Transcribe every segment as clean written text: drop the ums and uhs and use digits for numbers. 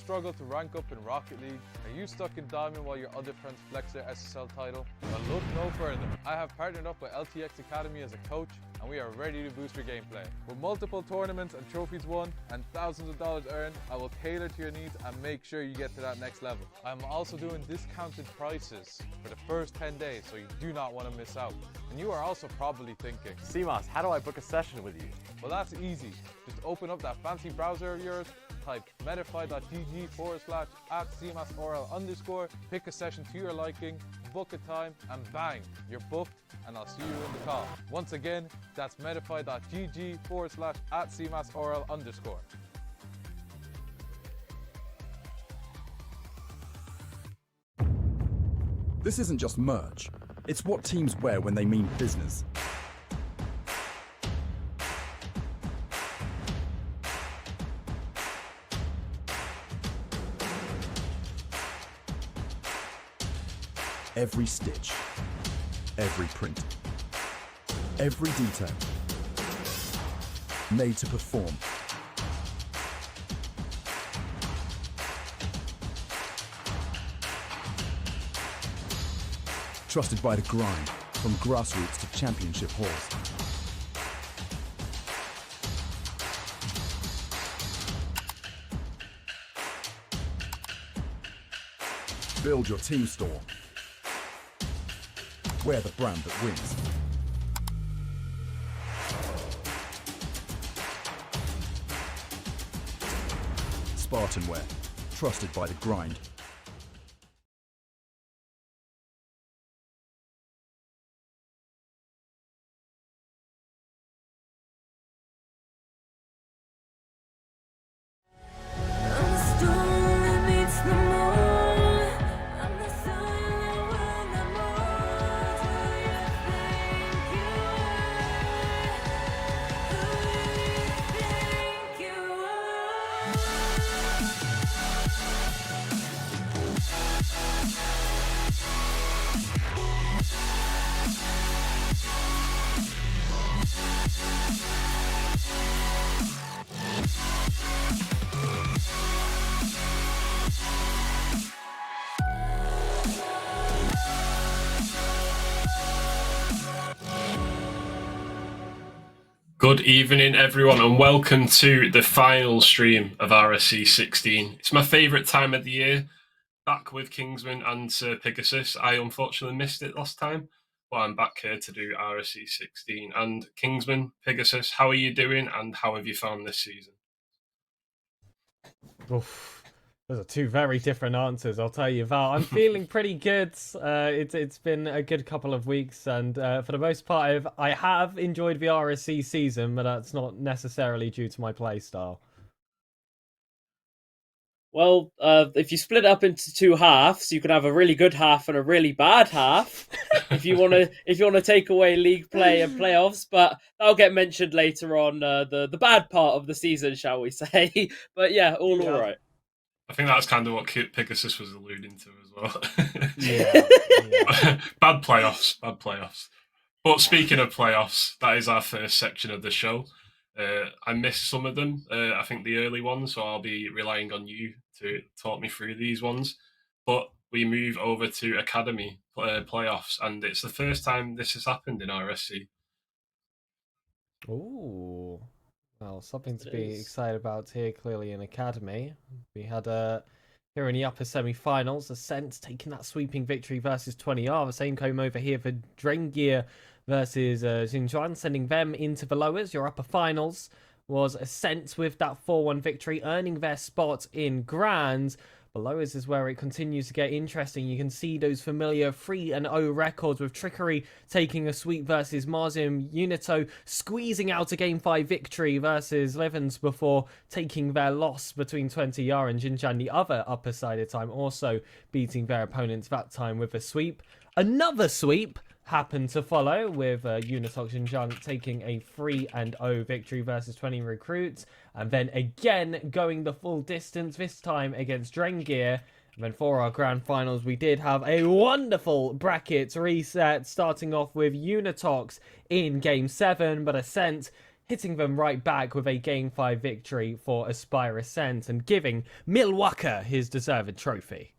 struggle to rank up in Rocket League? Are you stuck in Diamond while your other friends flex their SSL title? Well, look no further. I have partnered up with LTXAcademy as a coach, and we are ready to boost your gameplay. With multiple tournaments and trophies won and thousands of dollars earned, I will tailor to your needs and make sure you get to that next level. I am also doing discounted prices for the first 10 days, so you do not want to miss out. And you are also probably thinking, CMOS, how do I book a session with you? well, that's easy. Just open up that fancy browser of yours, type metafy.gg/@cmasorl_, pick a session to your liking, book a time, and bang, you're booked, and I'll see you in the call. Once again, that's metafy.gg/@cmasorl_. This isn't just merch, it's what teams wear when they mean business. Every stitch, every print, every detail, made to perform. Trusted by the grind, from grassroots to championship halls. Build your team store. Wear the brand that wins. SpartanWare, trusted by the grind. Good evening, everyone, and welcome to the final stream of RSC16. It's my favourite time of the year. Back with Kingsman and Sir Pegasus. I unfortunately missed it last time, but I'm back here to do RSC16. And Kingsman, Pegasus, how are you doing, and how have you found this season? Oof. Those are two very different answers, I'll tell you that. I'm feeling pretty good. It's been a good couple of weeks, and for the most part, I have enjoyed the RSC season, but that's not necessarily due to my play style. Well, if you split it up into two halves, you can have a really good half and a really bad half. if you want to take away league play and playoffs, but that'll get mentioned later on the bad part of the season, shall we say? But yeah, all right. I think that's kind of what Pegasus was alluding to as well. Yeah. Bad playoffs. But speaking of playoffs, that is our first section of the show. I missed some of them, I think the early ones, so I'll be relying on you to talk me through these ones. But we move over to Academy playoffs, and it's the first time this has happened in RSC. Ooh. Well, something to be excited about here, clearly, in Academy. We had here in the upper semi-finals, Ascent taking that sweeping victory versus 20R. The same came over here for Drengir versus Xinjiang, sending them into the lowers. Your upper finals was Ascent with that 4-1 victory, earning their spot in Grand. The lowers is where it continues to get interesting. You can see those familiar 3-0 records, with Trickery taking a sweep versus Marzim, Unito squeezing out a Game 5 victory versus Levens before taking their loss between 20R and Xinjiang, the other upper sided time, also beating their opponents that time with a sweep. Another sweep happened to follow, with Unitox Xinjiang taking a 3-0 victory versus 20 Recruits, and then again going the full distance, this time against Drengir. And then for our grand finals, we did have a wonderful bracket reset, starting off with Unitox in Game 7, but Ascent hitting them right back with a Game 5 victory for Aspire Ascent and giving Milwaukee his deserved trophy.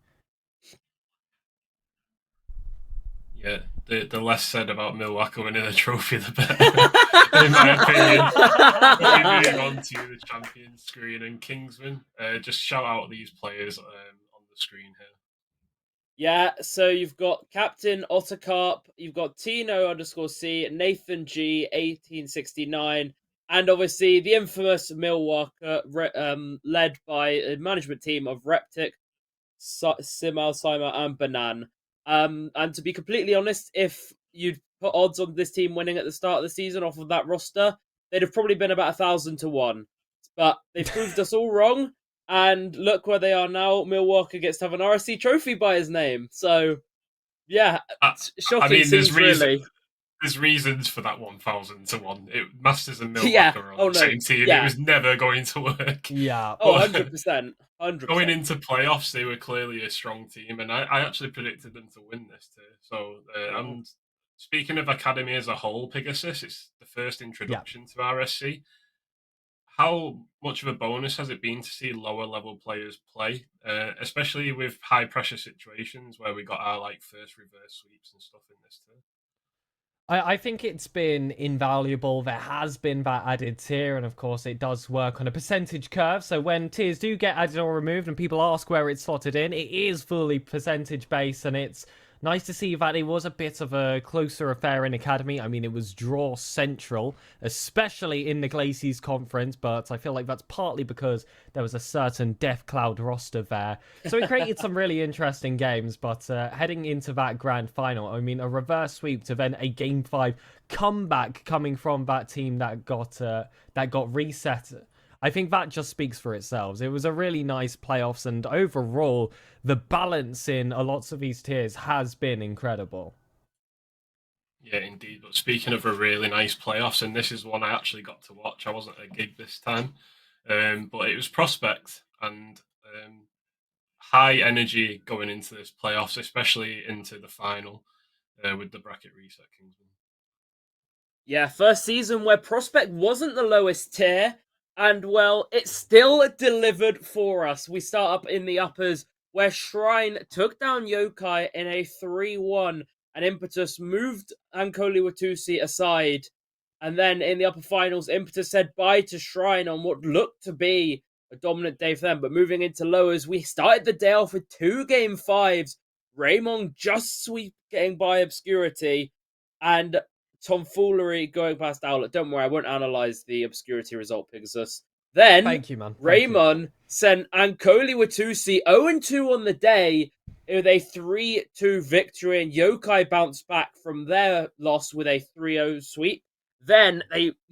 Yeah, the less said about Milwaukee winning the trophy, the better, in my opinion. But we move on to the champion screen and Kingsman. Just shout out these players on the screen here. Yeah, so you've got Captain Ottercarp, you've got Tino_C, Nathan G, 1869, and obviously the infamous Milwaukee, led by a management team of Reptic, Simal, Sima, and Banan. And to be completely honest, if you'd put odds on this team winning at the start of the season off of that roster, they'd have probably been about 1,000 to 1. But they proved us all wrong. And look where they are now. Milwaukee gets to have an RSC trophy by his name. So, yeah, shocking scenes, really. There's reasons for that 1,000 to 1. Masters and Milwaukee are on the same team. Yeah. It was never going to work. Yeah. Oh, 100%. 100%. Going into playoffs, they were clearly a strong team, and I actually predicted them to win this too. So, and speaking of Academy as a whole, Pegasus, it's the first introduction to RSC. How much of a bonus has it been to see lower level players play, especially with high pressure situations where we got our first reverse sweeps and stuff in this too? I think it's been invaluable. There has been that added tier, and of course it does work on a percentage curve. So when tiers do get added or removed and people ask where it's slotted in, it is fully percentage based, and it's nice to see that it was a bit of a closer affair in Academy. I mean, it was draw central, especially in the Glacies conference, but I feel like that's partly because there was a certain Death Cloud roster there. So it created some really interesting games, but heading into that grand final, I mean, a reverse sweep to then a Game 5 comeback coming from that team that got reset. I think that just speaks for itself. It was a really nice playoffs, and overall, the balance in lots of these tiers has been incredible. Yeah, indeed. But speaking of a really nice playoffs, and this is one I actually got to watch. I wasn't at a gig this time, but it was Prospect and high energy going into this playoffs, especially into the final with the bracket reset Kingsman. Yeah, first season where Prospect wasn't the lowest tier. And, well, it still delivered for us. We start up in the uppers, where Shrine took down Yokai in a 3-1, and Impetus moved Ankoli Watusi aside. And then in the upper finals, Impetus said bye to Shrine on what looked to be a dominant day for them. But moving into lowers, we started the day off with 2 Game 5s. Raymond just getting by Obscurity, and tomfoolery going past Owlet. Don't worry, I won't analyze the Obscurity result, Pegasus. Then, thank you, man. Raymond sent Ankoli Watusi 0-2 on the day with a 3-2 victory, and Yokai bounced back from their loss with a 3-0 sweep. Then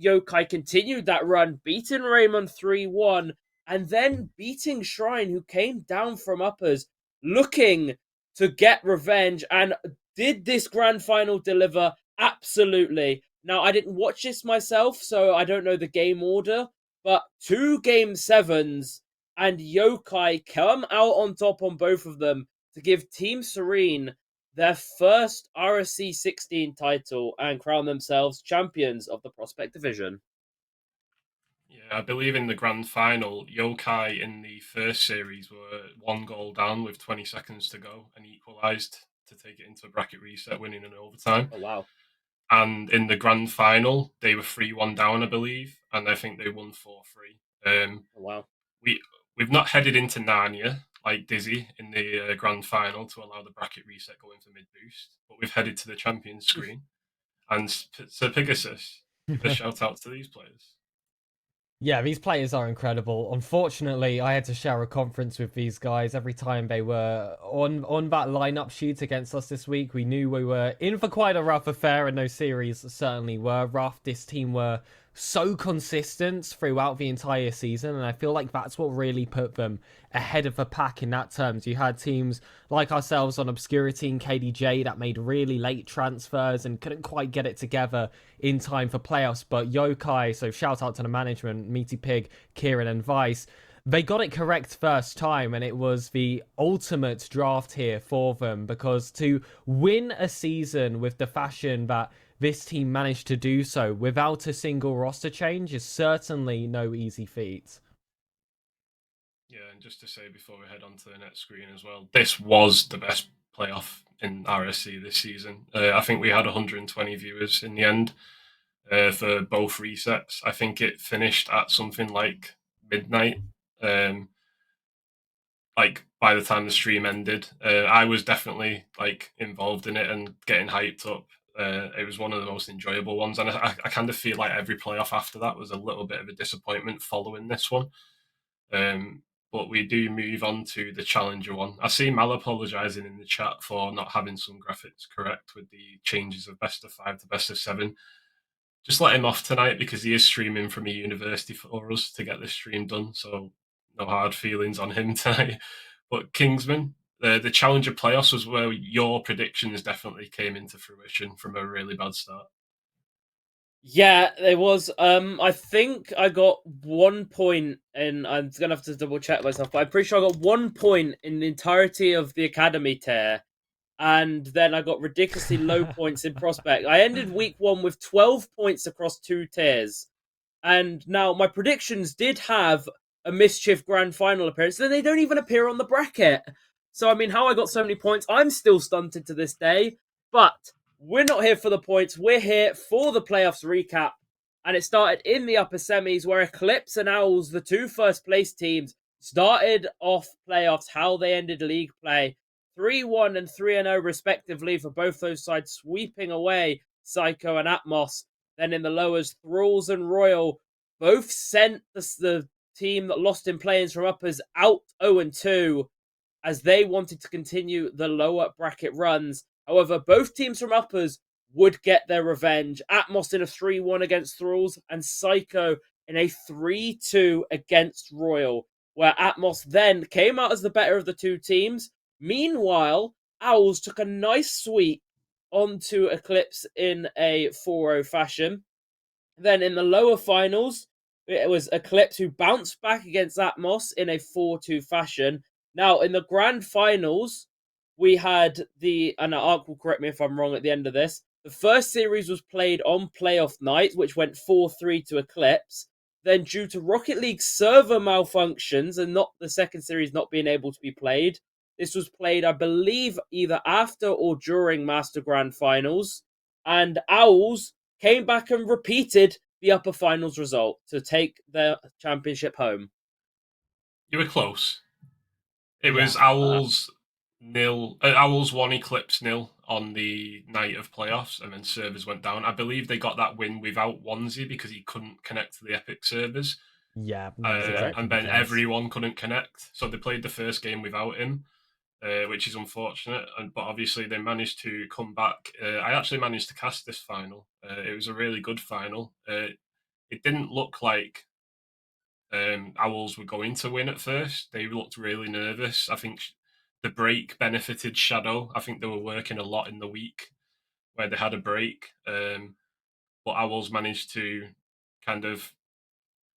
Yokai continued that run, beating Raymond 3-1, and then beating Shrine, who came down from uppers, looking to get revenge. And did this grand final deliver? Absolutely. Now, I didn't watch this myself, so I don't know the game order, but 2 Game 7s, and Yokai come out on top on both of them to give Team Serene their first RSC16 title and crown themselves champions of the Prospect Division. Yeah, I believe in the grand final, Yokai in the first series were 1 goal down with 20 seconds to go and equalised to take it into a bracket reset, winning in overtime. Oh, wow. And in the grand final, they were 3-1 down, I believe, and I think they won 4-3. Oh, wow. We've not headed into Narnia like Dizzy in the grand final to allow the bracket reset going for mid boost, but we've headed to the champions screen. And so Pegasus, give a shout out to these players. Yeah, these players are incredible. Unfortunately, I had to share a conference with these guys every time they were on that lineup sheet against us this week. We knew we were in for quite a rough affair, and those series certainly were rough. This team were so consistent throughout the entire season, and I feel like that's what really put them ahead of the pack in that terms. You had teams like ourselves on Obscurity and KDJ that made really late transfers and couldn't quite get it together in time for playoffs, but Yokai, so shout out to the management, Meaty Pig, Kieran and Vice, they got it correct first time, and it was the ultimate draft here for them, because to win a season with the fashion that this team managed to do so without a single roster change is certainly no easy feat. Yeah, and just to say before we head on to the next screen as well, this was the best playoff in RSC this season. I think we had 120 viewers in the end for both resets. I think it finished at something like midnight. Like by the time the stream ended, I was definitely like involved in it and getting hyped up. It was one of the most enjoyable ones, and I kind of feel like every playoff after that was a little bit of a disappointment following this one. But we do move on to the Challenger one. I see Mal apologising in the chat for not having some graphics correct with the changes of best of 5 to best of 7. Just let him off tonight because he is streaming from a university for us to get this stream done. So no hard feelings on him tonight. But Kingsman, the Challenger playoffs was where your predictions definitely came into fruition from a really bad start. Yeah, there was. I think I got 1 point, and I'm gonna have to double check myself, but I'm pretty sure I got 1 point in the entirety of the Academy tier, and then I got ridiculously low points in Prospect. I ended week 1 with 12 points across 2 tiers, and now my predictions did have a Mischief Grand Final appearance, and they don't even appear on the bracket. So I mean, how I got so many points, I'm still stunted to this day, but we're not here for the points. We're here for the playoffs recap. And it started in the upper semis where Eclipse and Owls, the 2 first place teams, started off playoffs, how they ended league play. 3-1 and 3-0 respectively for both those sides, sweeping away Psycho and Atmos. Then in the lowers, Thralls and Royal both sent the team that lost in play-ins from uppers out 0-2 as they wanted to continue the lower bracket runs. However, both teams from uppers would get their revenge. Atmos in a 3-1 against Thralls and Psycho in a 3-2 against Royal, where Atmos then came out as the better of the 2 teams. Meanwhile, Owls took a nice sweep onto Eclipse in a 4-0 fashion. Then in the lower finals, it was Eclipse who bounced back against Atmos in a 4-2 fashion. Now, in the grand finals, we had and Ark will correct me if I'm wrong at the end of this, the first series was played on playoff night, which went 4-3 to Eclipse. Then due to Rocket League's server malfunctions and not the second series not being able to be played, this was played, I believe, either after or during Master Grand Finals. And Owls came back and repeated the upper finals result to take their championship home. You were close. It was Owls 1, Eclipse 0 on the night of playoffs, and then servers went down. I believe they got that win without Onesie because he couldn't connect to the Epic servers. Yeah, and then everyone couldn't connect, so they played the first game without him, which is unfortunate. But obviously they managed to come back. I actually managed to cast this final. It was a really good final. It didn't look like Owls were going to win at first. They looked really nervous. I think the break benefited Shadow. I think they were working a lot in the week where they had a break. But Owls managed to kind of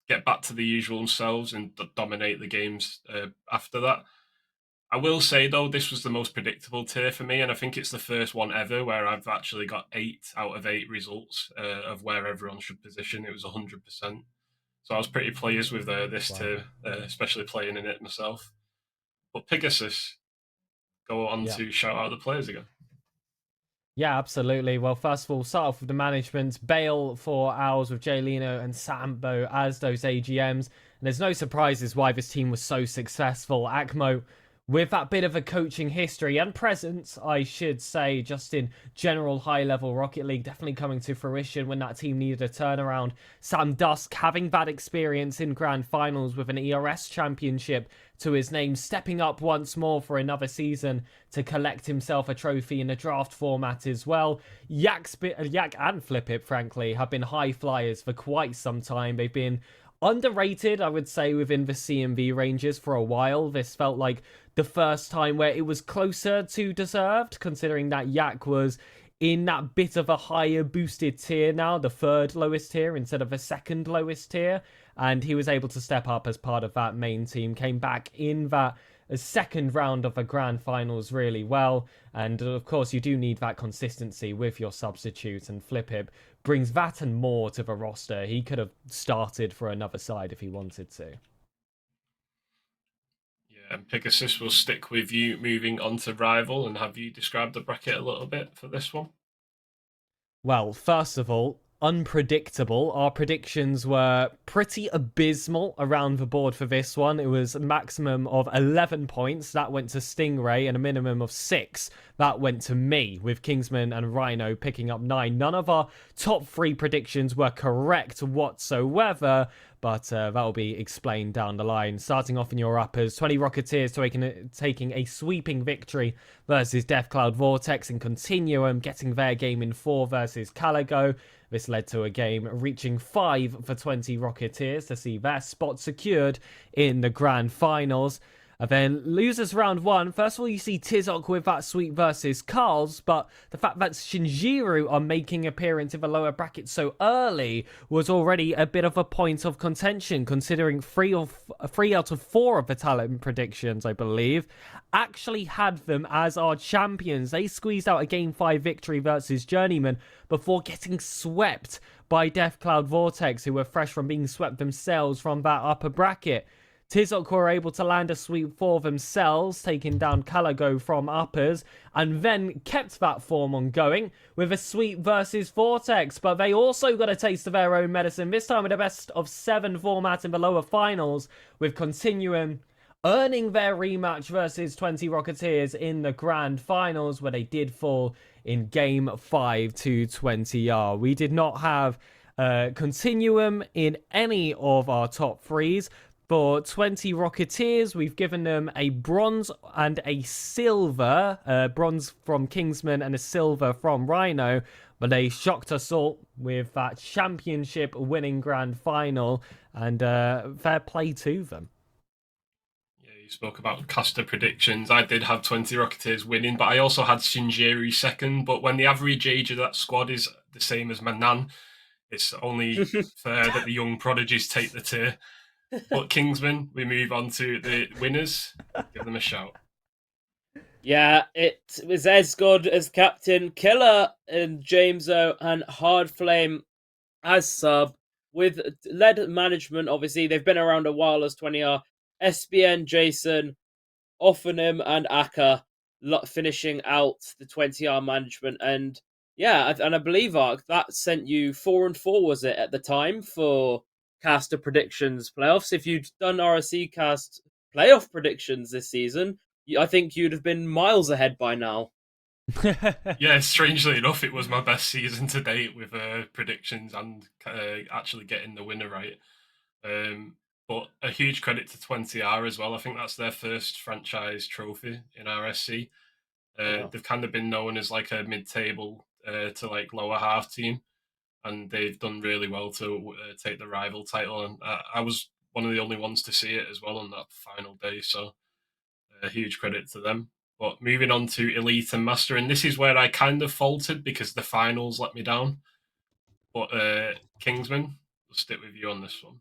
get back to the usual themselves and dominate the games after that. I will say, though, this was the most predictable tier for me, and I think it's the first one ever where I've actually got 8 out of 8 results of where everyone should position. It was 100%. So I was pretty pleased with this tier, especially playing in it myself. But Pegasus, go on to shout out the players again. Yeah, absolutely. Well, first of all, start off with the management. Bale for Owls with Jay Leno and Sambo as those AGMs. And there's no surprises why this team was so successful. Akmo, with that bit of a coaching history and presence, I should say, just in general high-level Rocket League, definitely coming to fruition when that team needed a turnaround. Sam Dusk having that experience in grand finals with an ERS championship to his name, stepping up once more for another season to collect himself a trophy in a draft format as well. Yak and Flip It, frankly, have been high flyers for quite some time. They've been underrated, I would say, within the CMV ranges for a while. This felt like the first time where it was closer to deserved, considering that Yak was in that bit of a higher boosted tier now, the third lowest tier instead of a second lowest tier. And he was able to step up as part of that main team, came back in that second round of the grand finals really well. And of course, you do need that consistency with your substitute, and Flipip brings that and more to the roster. He could have started for another side if he wanted to. Yeah, and Pegasus will stick with you moving on to Rival, and have you described the bracket a little bit for this one? Well, first of all, unpredictable. Our predictions were pretty abysmal around the board for this one. It was a maximum of 11 points. That went to Stingray, and a minimum of 6. That went to me, with Kingsman and Rhino picking up 9. None of our top 3 predictions were correct whatsoever, but that will be explained down the line. Starting off in your uppers, 20 Rocketeers taking a sweeping victory versus Death Cloud Vortex and Continuum, getting their game in 4 versus Caligo. This led to a game reaching 5 for 20 Rocketeers to see their spot secured in the grand finals. And then losers round 1. First of all, you see Tizok with that sweep versus Carl's, but the fact that Shinjiru are making appearance in the lower bracket so early was already a bit of a point of contention, considering 3 out of 4 of the talent predictions, I believe, actually had them as our champions. They squeezed out a Game 5 victory versus Journeyman before getting swept by Death Cloud Vortex, who were fresh from being swept themselves from that upper bracket. Tizok were able to land a sweep for themselves, taking down Caligo from uppers, and then kept that form on going with a sweep versus Vortex. But they also got a taste of their own medicine, this time with a best of 7 format in the lower finals, with Continuum earning their rematch versus 20 Rocketeers in the grand finals, where they did fall in game 5 to 20R. We did not have Continuum in any of our top 3s. For 20 Rocketeers, we've given them a bronze and a silver. Bronze from Kingsman and a silver from Rhino. But they shocked us all with that championship winning grand final. And fair play to them. Yeah, you spoke about caster predictions. I did have 20 Rocketeers winning, but I also had Shinjiru second. But when the average age of that squad is the same as my nan, it's only fair that the young prodigies take the tier. But Kingsman, we move on to the winners. Give them a shout. Yeah, it was Esgod as captain, Killer and Jameso, and Hardflame as sub, with lead management. Obviously, they've been around a while as 20R. SBN, Jason, Offanim, and Aka finishing out the 20R management. And yeah, and I believe, Ark, that sent you 4-4, was it, at the time, for caster predictions playoffs? If you'd done RSC cast playoff predictions this season, I think you'd have been miles ahead by now. Yeah, strangely enough, it was my best season to date with predictions and actually getting the winner right. But a huge credit to 20R as well. I think that's their first franchise trophy in RSC. They've kind of been known as like a mid-table to like lower half team, and they've done really well to take the rival title. And I was one of the only ones to see it as well on that final day. So a huge credit to them. But moving on to Elite and Master, and this is where I kind of faltered because the finals let me down. But Kingsman, we'll stick with you on this one.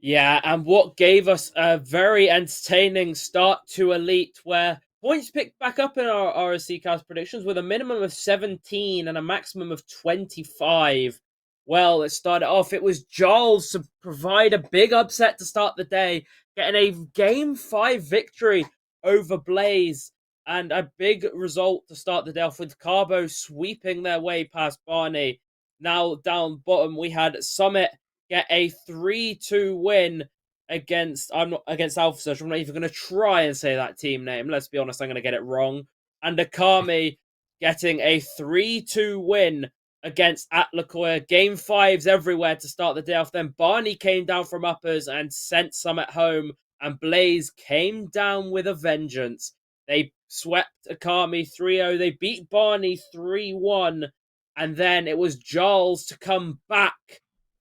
Yeah, and what gave us a very entertaining start to Elite, where points picked back up in our RSC cast predictions with a minimum of 17 and a maximum of 25. Well, it started off, it was Giles to provide a big upset to start the day, getting a Game 5 victory over Blaze, and a big result to start the day off with Carbo sweeping their way past Barney. Now down bottom, we had Summit get a 3-2 win against Alpha Surge. I'm not even going to try and say that team name. Let's be honest, I'm going to get it wrong. And Akami getting a 3-2 win against Atlacoya. Game 5s everywhere to start the day off. Then Barney came down from uppers and sent Summit home. And Blaze came down with a vengeance. They swept Akami 3-0. They beat Barney 3-1. And then it was Giles to come back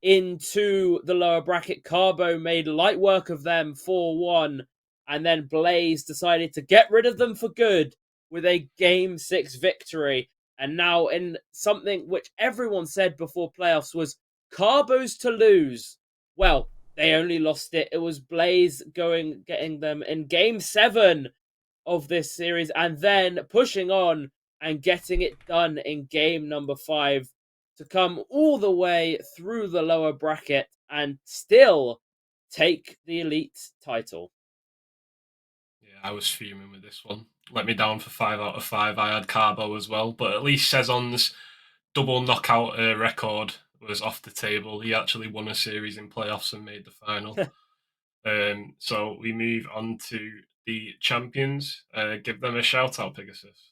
into the lower bracket. Carbo made light work of them 4-1. And then Blaze decided to get rid of them for good with a Game 6 victory. And now in something which everyone said before playoffs was Carbos to lose. Well, they only lost it. It was Blaze getting them in game 7 of this series and then pushing on and getting it done in game number 5 to come all the way through the lower bracket and still take the elite title. Yeah, I was fuming with this one. Let me down for 5 out of 5. I had Carbo as well, but at least Sezon's double knockout record was off the table. He actually won a series in playoffs and made the final. So we move on to the champions. Give them a shout out, Pegasus.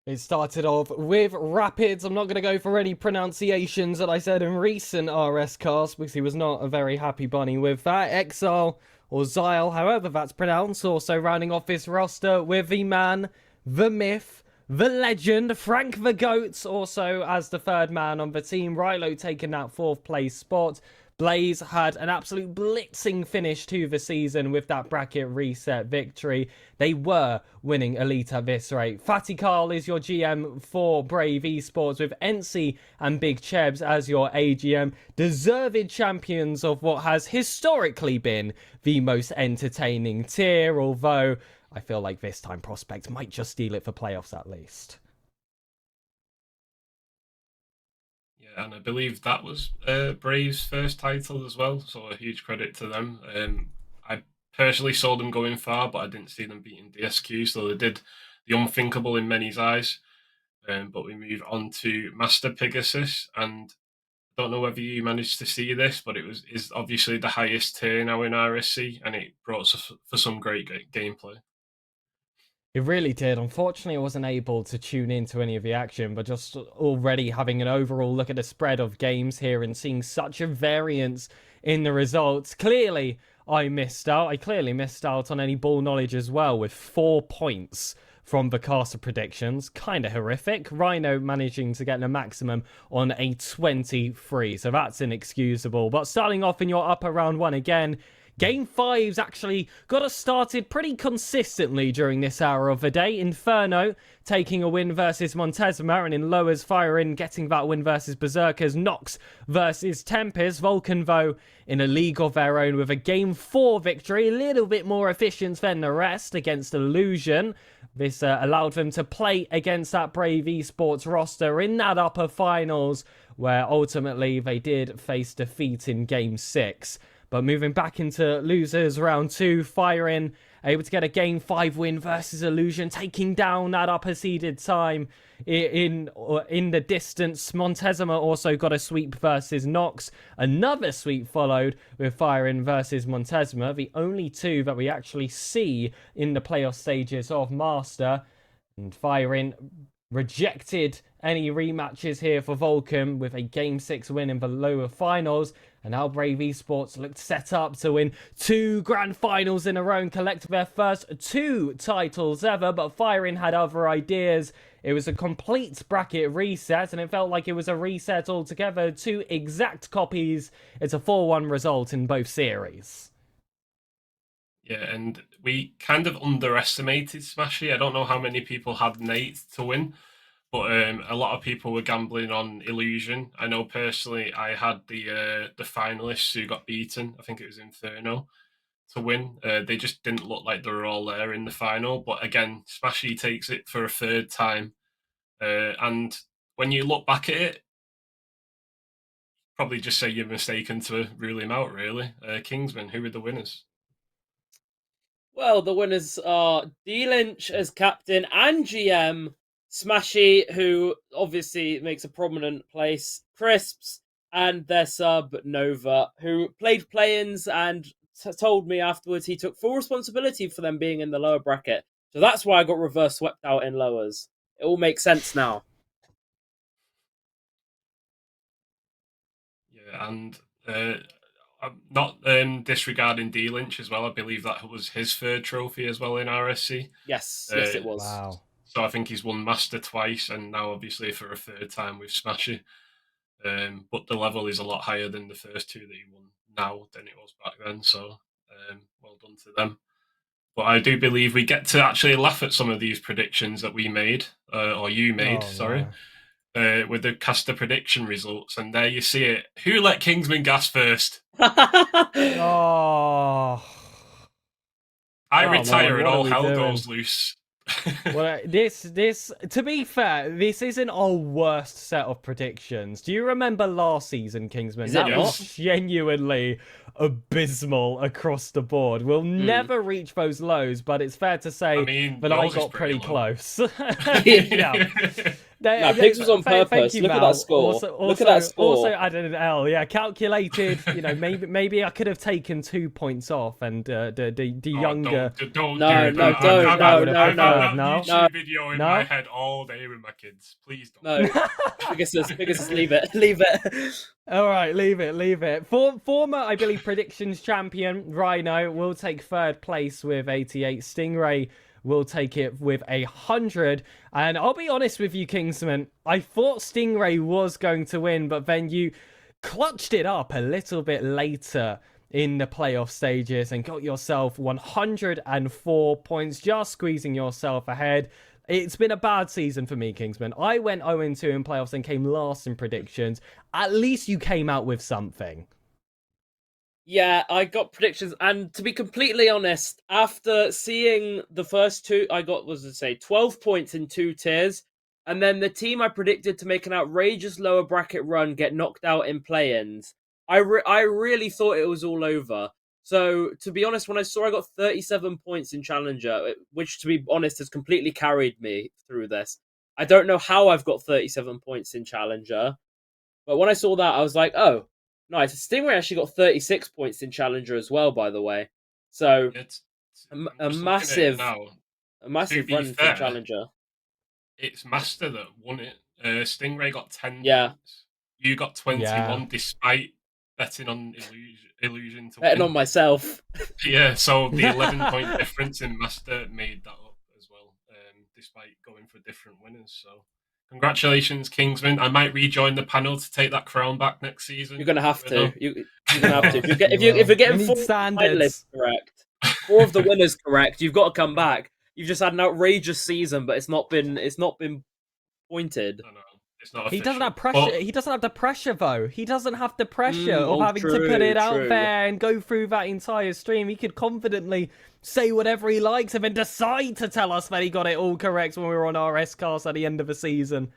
It started off with Rapids. I'm not going to go for any pronunciations that I said in recent RSCast because he was not a very happy bunny with that. Exile or Zyle, however that's pronounced, also rounding off this roster with the man, the myth, the legend, Frank the Goat, also as the third man on the team. Rilo taking that 4th place spot. Blaze had an absolute blitzing finish to the season with that bracket reset victory. They were winning Elite at this rate. Fatty Carl is your GM for Brave Esports with NC and Big Chebs as your AGM. Deserved champions of what has historically been the most entertaining tier, although I feel like this time Prospect might just steal it for playoffs at least. And I believe that was Brave's first title as well, so a huge credit to them. I personally saw them going far, but I didn't see them beating DSQ, so they did the unthinkable in many's eyes. But we move on to Master Pegasus, and I don't know whether you managed to see this, but is obviously the highest tier now in RSC, and it brought for some great gameplay. It really did. Unfortunately, I wasn't able to tune into any of the action, but just already having an overall look at the spread of games here and seeing such a variance in the results. Clearly, I missed out. I clearly missed out on any ball knowledge as well with 4 points from the caster predictions. Kind of horrific. Rhino managing to get a maximum on a 23, so that's inexcusable. But starting off in your upper round 1 again, Game 5's actually got us started pretty consistently during this hour of the day. Inferno taking a win versus Montezuma, and in lowers Firein getting that win versus Berserkers. Nox versus Tempest. Vulcan, though, in a league of their own with a Game 4 victory. A little bit more efficient than the rest against Illusion. This allowed them to play against that Brave Esports roster in that upper finals, where ultimately they did face defeat in Game 6. But moving back into losers round 2, Firein able to get a Game 5 win versus Illusion, taking down that upper seeded time in the distance. Montezuma also got a sweep versus Nox. Another sweep followed with Firein versus Montezuma, the only 2 that we actually see in the playoff stages of Master. And Firein rejected any rematches here for Vulcan with a Game 6 win in the lower finals. And now Brave Esports looked set up to win 2 grand finals in a row and collect their first 2 titles ever. But Firein had other ideas. It was a complete bracket reset, and it felt like it was a reset altogether. 2 exact copies. It's a 4-1 result in both series. Yeah, and we kind of underestimated Smashy. I don't know how many people had Nate to win, but a lot of people were gambling on Illusion. I know personally I had the finalists who got beaten. I think it was Inferno to win. They just didn't look like they were all there in the final. But again, Smashy takes it for a 3rd time. And when you look back at it, probably just say you're mistaken to rule him out, really. Kingsman, who were the winners? Well, the winners are D-Lynch as captain and GM, Smashy, who obviously makes a prominent place, Crisps, and their sub, Nova, who played play-ins and told me afterwards he took full responsibility for them being in the lower bracket. So that's why I got reverse swept out in lowers. It all makes sense now. Yeah, and I'm not disregarding D-Lynch as well. I believe that was his 3rd trophy as well in RSC. Yes, it was. Wow. So I think he's won Master twice, and now obviously for a 3rd time with Smashy. But the level is a lot higher than the first 2 that he won now than it was back then. So well done to them. But I do believe we get to actually laugh at some of these predictions that we made, or you made, with the caster prediction results. And there you see it. Who let Kingsman gas first? Oh. I Oh, retire man, and what are all we hell doing? goes loose. Well, this, to be fair, this isn't our worst set of predictions. Do you remember last season, Kingsman? Is That it was not? genuinely abysmal across the board. We'll never reach those lows, but it's fair to say I mean, that I yours is got pretty low. close. Yeah. No, Pigs was on purpose. Thank you, Look at Mal. that score. Also, Look at that score. Also added an L. Yeah, calculated. Maybe I could have taken 2 points off, and the younger. Don't No, do no, that. don't, I've no, had no, that no. YouTube video in No. my head all day with my kids. Please don't. No, Pegasus, leave it, leave it. All right, leave it. Former, I believe, predictions champion Rhino will take third place with 88. Stingray will take it with 100. And I'll be honest with you, Kingsman, I thought Stingray was going to win, but then you clutched it up a little bit later in the playoff stages and got yourself 104 points, just squeezing yourself ahead. It's been a bad season for me, Kingsman. I went 0-2 in playoffs and came last in predictions. At least you came out with something. Yeah, I got predictions, and to be completely honest, after seeing the first two, I got, 12 points in 2 tiers, and then the team I predicted to make an outrageous lower bracket run get knocked out in play-ins. I really thought it was all over. So, to be honest, when I saw I got 37 points in Challenger, which, to be honest, has completely carried me through this. I don't know how I've got 37 points in Challenger, but when I saw that, I was like, oh, nice. Stingray actually got 36 points in Challenger as well, by the way. So, a massive run for Challenger. It's Master that won it. Stingray got 10 Yeah. points. You got 21 Yeah. despite betting on illusion to Betting win. on myself. Yeah, so the 11-point difference in Master made that up as well, despite going for different winners. So, congratulations, Kingsman. I might rejoin the panel to take that crown back next season. You're gonna have to. You're gonna have to. If you're We getting need 4 standards. correct, 4 of the winners correct, you've got to come back. You've just had an outrageous season, but it's not been pointed. No, it's not He official. doesn't have pressure. But he doesn't have the pressure, though. He doesn't have the pressure of oh, having to true, put it out true. there and go through that entire stream. He could confidently say whatever he likes and then decide to tell us that he got it all correct when we were on RSCast at the end of the season.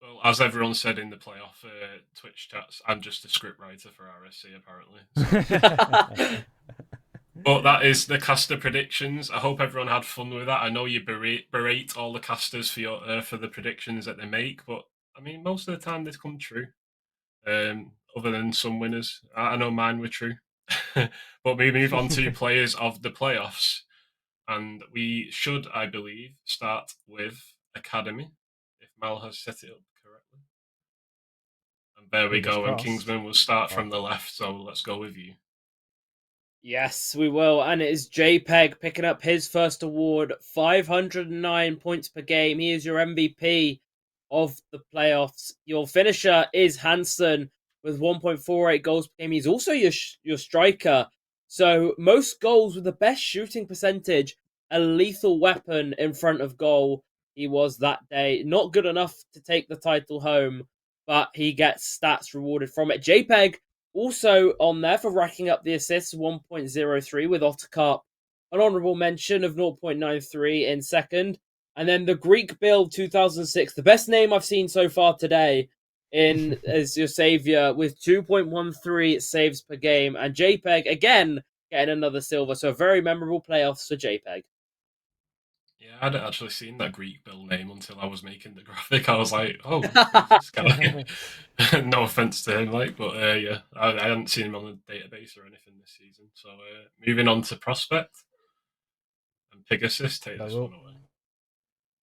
Well, as everyone said in the playoff Twitch chats, I'm just a script writer for RSC, apparently. But that is the caster predictions. I hope everyone had fun with that. I know you berate all the casters for the predictions that they make, but I mean, most of the time they come true. Other than some winners, I know mine were true. But we move on to players of the playoffs, and we should, I believe, start with Academy, if Mal has set it up correctly. And there we Fingers go. And crossed. Kingsman will start from the left, so let's go with you. Yes, we will. And it is JPEG picking up his first award, 509 points per game. He is your MVP of the playoffs. Your finisher is Hansen with 1.48 goals per game. He's also your striker. So most goals with the best shooting percentage, a lethal weapon in front of goal. He was that day. Not good enough to take the title home, but he gets stats rewarded from it. JPEG also on there for racking up the assists, 1.03 with Ottercup. An honourable mention of 0.93 in second. And then the Greek build 2006, the best name I've seen so far today, as your saviour with 2.13 saves per game. And JPEG, again, getting another silver. So very memorable playoffs for JPEG. Yeah, I hadn't actually seen that Greek build name until I was making the graphic. I was like, oh, this guy. No offense to him, but yeah, I hadn't seen him on the database or anything this season. So moving on to Prospect and Pegasus, take this one away.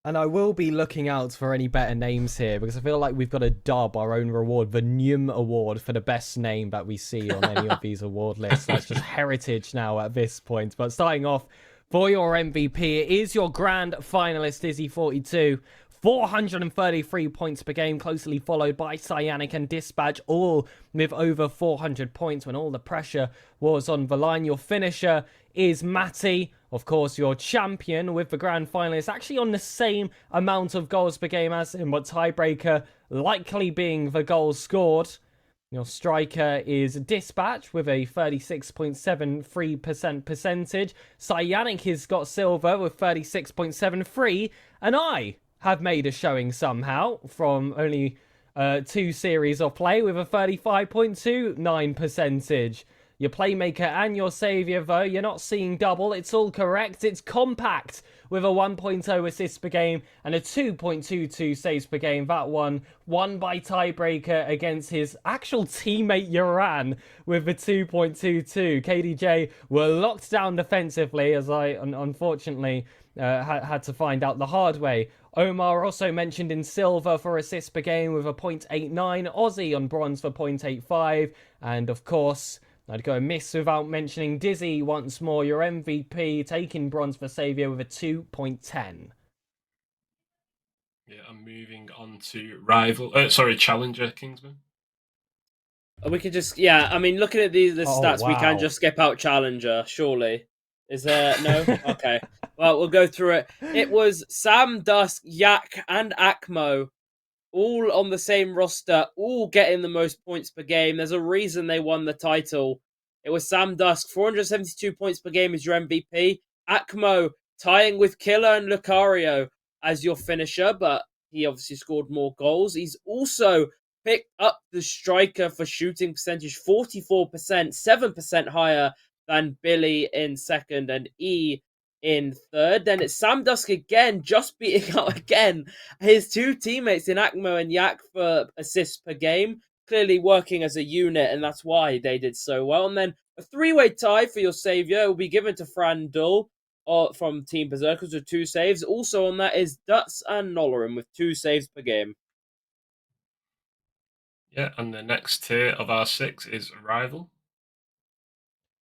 And I will be looking out for any better names here because I feel like we've got to dub our own reward, the Nyum Award, for the best name that we see on any of these award lists. That's just heritage now at this point. But starting off, for your MVP, it is your grand finalist, Izzy42. 433 points per game, closely followed by Cyanic and Dispatch, all with over 400 points when all the pressure was on the line. Your finisher is Matty, of course, your champion with the grand finalists actually on the same amount of goals per game as him, but tiebreaker likely being the goals scored. Your striker is Dispatch with a 36.73% percentage. Cyanic has got silver with 36.73%, and I have made a showing somehow from only 2 series of play with a 35.29 percentage. Your playmaker and your saviour, though, you're not seeing double. It's all correct. It's compact with a 1.0 assists per game and a 2.22 saves per game. That one won by tiebreaker against his actual teammate Uran with the 2.22. KDJ were locked down defensively, as I unfortunately had to find out the hard way. Omar also mentioned in silver for assists per game with a 0.89. Aussie on bronze for 0.85. And of course, I'd go miss without mentioning Dizzy once more, your MVP, taking bronze for Saviour with a 2.10. Yeah, I'm moving on to Challenger, Kingsman. We could just, I mean, looking at the stats, wow. we can just skip out Challenger, surely. Is there, no? Okay. Well, we'll go through it. It was Sam, Dusk, Yak, and Akmo, all on the same roster, all getting the most points per game. There's a reason they won the title. It was Sam Dusk, 472 points per game as your MVP. Akmo tying with Killer and Lucario as your finisher, but he obviously scored more goals. He's also picked up the striker for shooting percentage, 44%, 7% higher than Billy in second and E in third. Then it's Sam Dusk again, just beating out again his 2 teammates in Akmo and Yak for assists per game, clearly working as a unit, and that's why they did so well. And then a 3-way tie for your saviour will be given to Fran Dull from Team Berserkers with 2 saves. Also on that is Dutz and Nolarin with 2 saves per game. Yeah, and the next tier of our 6 is Rival.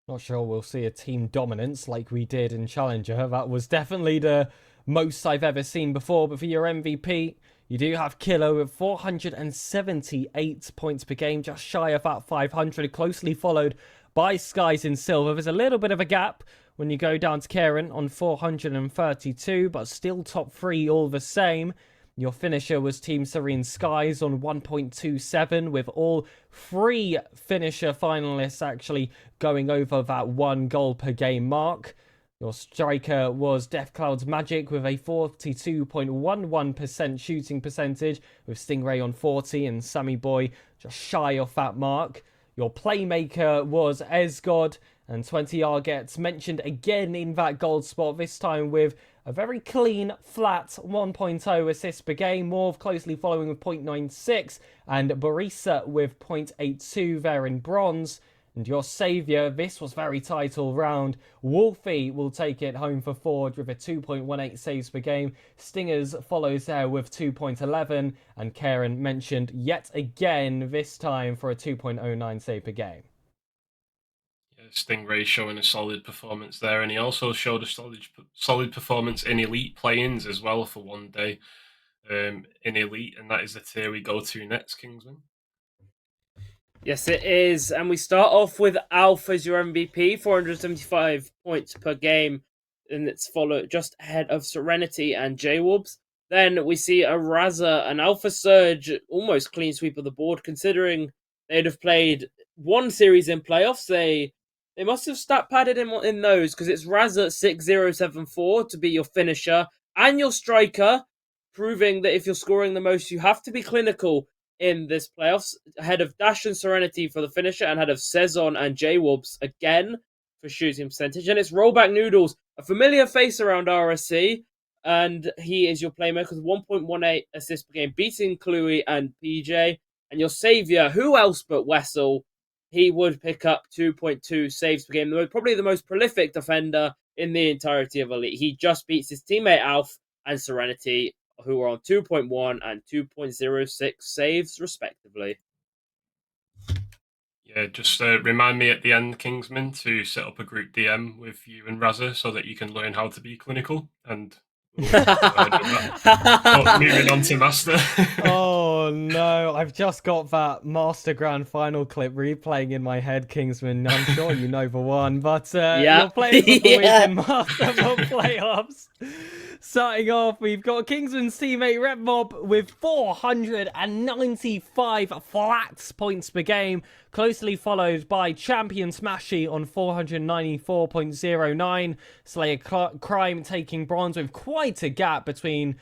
Not sure we'll see a team dominance like we did in Challenger. That was definitely the most I've ever seen before. But for your MVP, you do have Killer with 478 points per game, just shy of that 500, closely followed by Skies in silver. There's a little bit of a gap when you go down to Karen on 432, but still top 3 all the same. Your finisher was Team Serene Skies on 1.27, with all 3 finisher finalists actually going over that 1 goal per game mark. Your striker was Death Cloud's Magic with a 42.11% shooting percentage, with Stingray on 40 and Sammy Boy just shy of that mark. Your playmaker was Esgod, and 20R gets mentioned again in that gold spot, this time with a very clean, flat 1.0 assists per game. Morv closely following with 0.96, and Barisa with 0.82 there in bronze. And your saviour, this was very tight all round. Wolfie will take it home for Forge with a 2.18 saves per game. Stingers follows there with 2.11. And Karen mentioned yet again, this time for a 2.09 save per game. Yeah, Stingray showing a solid performance there. And he also showed a solid performance in Elite play-ins as well for one day in Elite. And that is the tier we go to next, Kingsman. Yes, it is. And we start off with Alf as your MVP, 475 points per game. And it's followed just ahead of Serenity and J-Wubs. Then we see a Raza and Alpha Surge, almost clean sweep of the board, considering they'd have played 1 series in playoffs. They must have stat padded in those, because it's RSC16 to be your finisher and your striker, proving that if you're scoring the most, you have to be clinical in this playoffs, ahead of Dash and Serenity for the finisher, and ahead of Sezon and J-Wubs again for shooting percentage. And it's Rollback Noodles, a familiar face around RSC, and he is your playmaker with 1.18 assists per game, beating Cluey and PJ. And your saviour, who else but Wessel? He would pick up 2.2 saves per game, probably the most prolific defender in the entirety of Elite. He just beats his teammate Alf and Serenity, who are on 2.1 and 2.06 saves, respectively. Yeah, just remind me at the end, Kingsman, to set up a group DM with you and Raza so that you can learn how to be clinical, and But moving on to Master. Oh no, I've just got that Master Grand Final clip replaying in my head, Kingsman. I'm sure you know the one, but your players of the week in Master Ball playoffs. Starting off, we've got Kingsman's teammate Red Mob with 495 flat points per game, closely followed by Champion Smashy on 494.09. Slayer Crime taking bronze with quite a gap between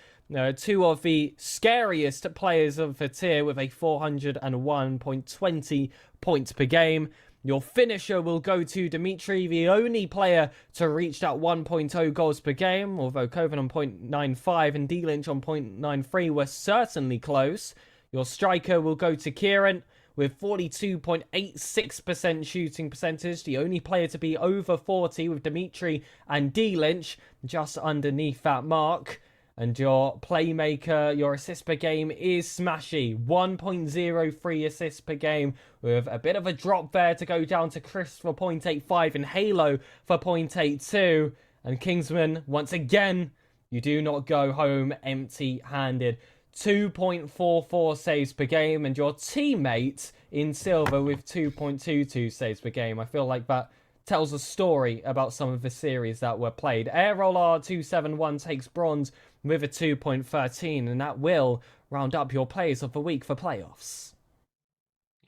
two of the scariest players of the tier with a 401.20 points per game. Your finisher will go to Dimitri, the only player to reach that 1.0 goals per game, although Coven on 0.95 and D-Lynch on 0.93 were certainly close. Your striker will go to Kieran with 42.86% shooting percentage, the only player to be over 40 with Dimitri and D-Lynch just underneath that mark. And your playmaker, your assist per game is Smashy. 1.03 assists per game with a bit of a drop there to go down to Chris for 0.85 and Halo for 0.82. And Kingsman, once again, you do not go home empty-handed. 2.44 saves per game, and your teammate in silver with 2.22 saves per game. I feel like that tells a story about some of the series that were played. Airroller 271 takes bronze with a 2.13, and that will round up your players of the week for playoffs.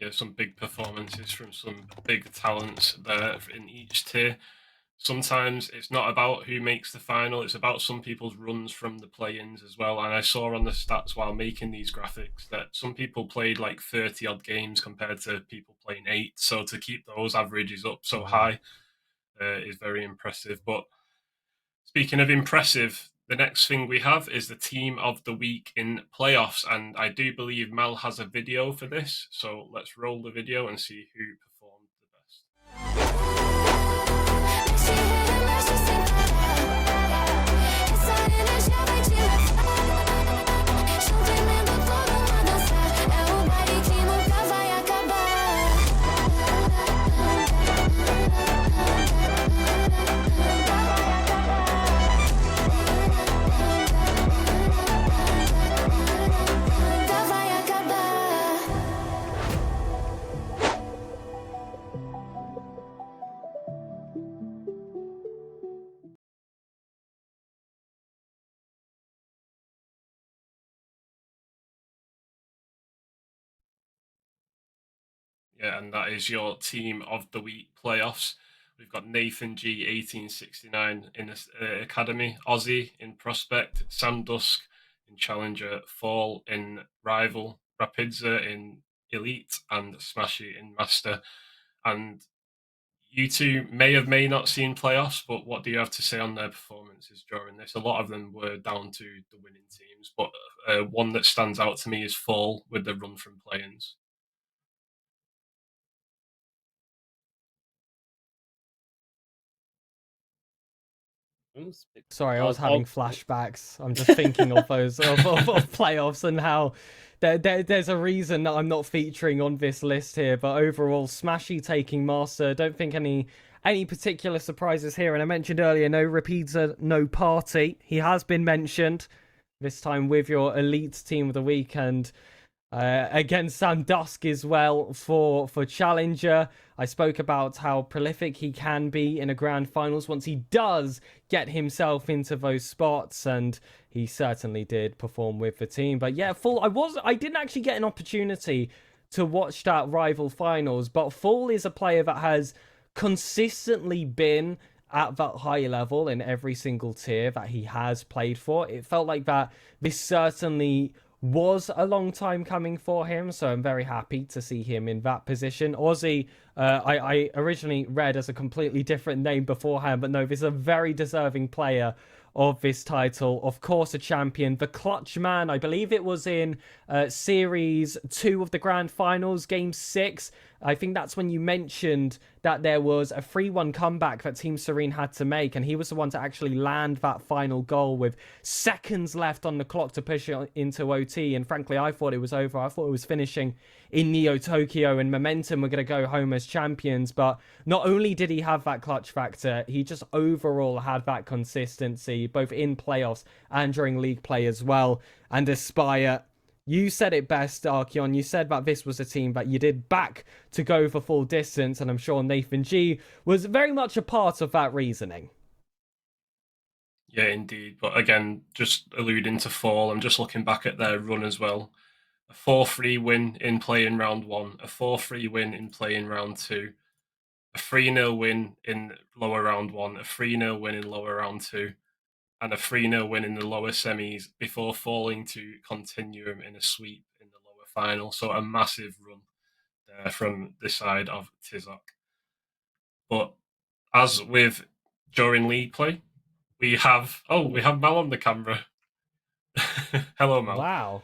Yeah, some big performances from some big talents there in each tier. Sometimes it's not about who makes the final, it's about some people's runs from the play-ins as well. And I saw on the stats while making these graphics that some people played like 30 odd games compared to people playing 8. So to keep those averages up so high is very impressive. But speaking of impressive, the next thing we have is the team of the week in playoffs. And I do believe Mal has a video for this. So let's roll the video and see who performed the best. Yeah, and that is your team of the week playoffs. We've got Nathan G 1869 in Academy, Aussie in Prospect, Sam Dusk in Challenger, Fall in Rival, Rapidza in Elite, and Smashy in Master. And you two may not seen playoffs, but what do you have to say on their performances during this? A lot of them were down to the winning teams, but one that stands out to me is Fall with the run from play-ins. Sorry, I was having flashbacks. I'm just thinking of those of playoffs and how there's a reason that I'm not featuring on this list here. But overall, Smashy taking Master. Don't think any particular surprises here. And I mentioned earlier, no Rapidza, no Party. He has been mentioned this time with your elite team of the week, and against Sam Dusk as well for Challenger. I spoke about how prolific he can be in a grand finals once he does get himself into those spots, and he certainly did perform with the team. But yeah, I didn't actually get an opportunity to watch that rival finals, but Full is a player that has consistently been at that high level in every single tier that he has played for. It felt like that this certainly was a long time coming for him, so I'm very happy to see him in that position. Aussie, I originally read as a completely different name beforehand, but no, this is a very deserving player of this title. Of course, a champion, the clutch man. I believe it was in Series 2 of the Grand Finals, Game 6. I think that's when you mentioned that there was a 3-1 comeback that Team Serene had to make, and he was the one to actually land that final goal with seconds left on the clock to push it into OT. And frankly, I thought it was over. I thought it was finishing in Neo Tokyo, and Momentum were going to go home as champions. But not only did he have that clutch factor, he just overall had that consistency. you, both in playoffs and during league play as well. And Aspire, you said it best, Archeon. You said that this was a team that you did back to go for full distance, and I'm sure Nathan G was very much a part of that reasoning. Yeah, indeed. But again, just alluding to Fall, I'm just looking back at their run as well. A 4-3 win in play in round 1, a 4-3 win in play in round 2, a 3-0 win in lower round 1, a 3-0 win in lower round 2, and a 3-0 win in the lower semis before falling to Continuum in a sweep in the lower final. So a massive run there from the side of Tizok. But as with during league play, we have Mal on the camera. Hello, Mal. Wow.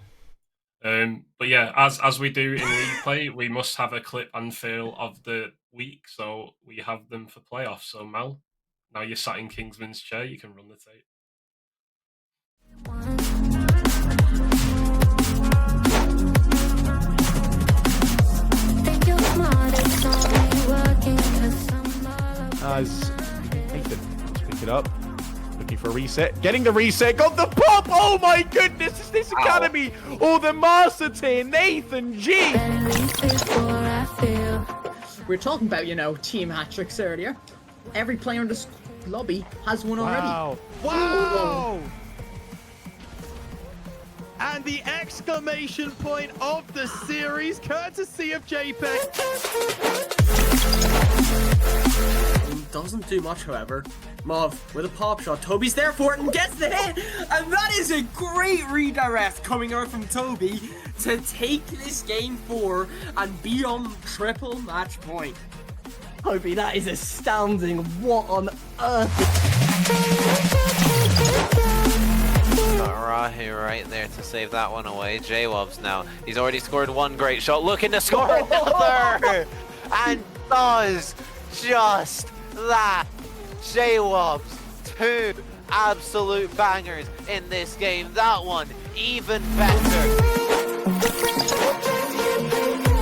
But yeah, as we do in league play, we must have a clip and fail of the week. So we have them for playoffs. So Mal, now you're sat in Kingsman's chair, you can run the tape. As Nathan, pick it up. Looking for a reset. Getting the reset. Got the pop. Oh my goodness. Is this Academy or the Master Tier? Nathan G. We were talking about, team hat tricks earlier. Every player in this lobby has one already. Wow. And the exclamation point of the series, courtesy of JPEG. Doesn't do much, however. Mauve with a pop shot. Toby's there for it and gets the hit. And that is a great redirect coming out from Toby to take this game 4 and be on triple match point. Toby, that is astounding. What on earth? Rahu right there to save that one away. J-Wobs now. He's already scored one great shot. Looking to score another! And does just that. J-Wobs, 2 absolute bangers in this game. That one even better.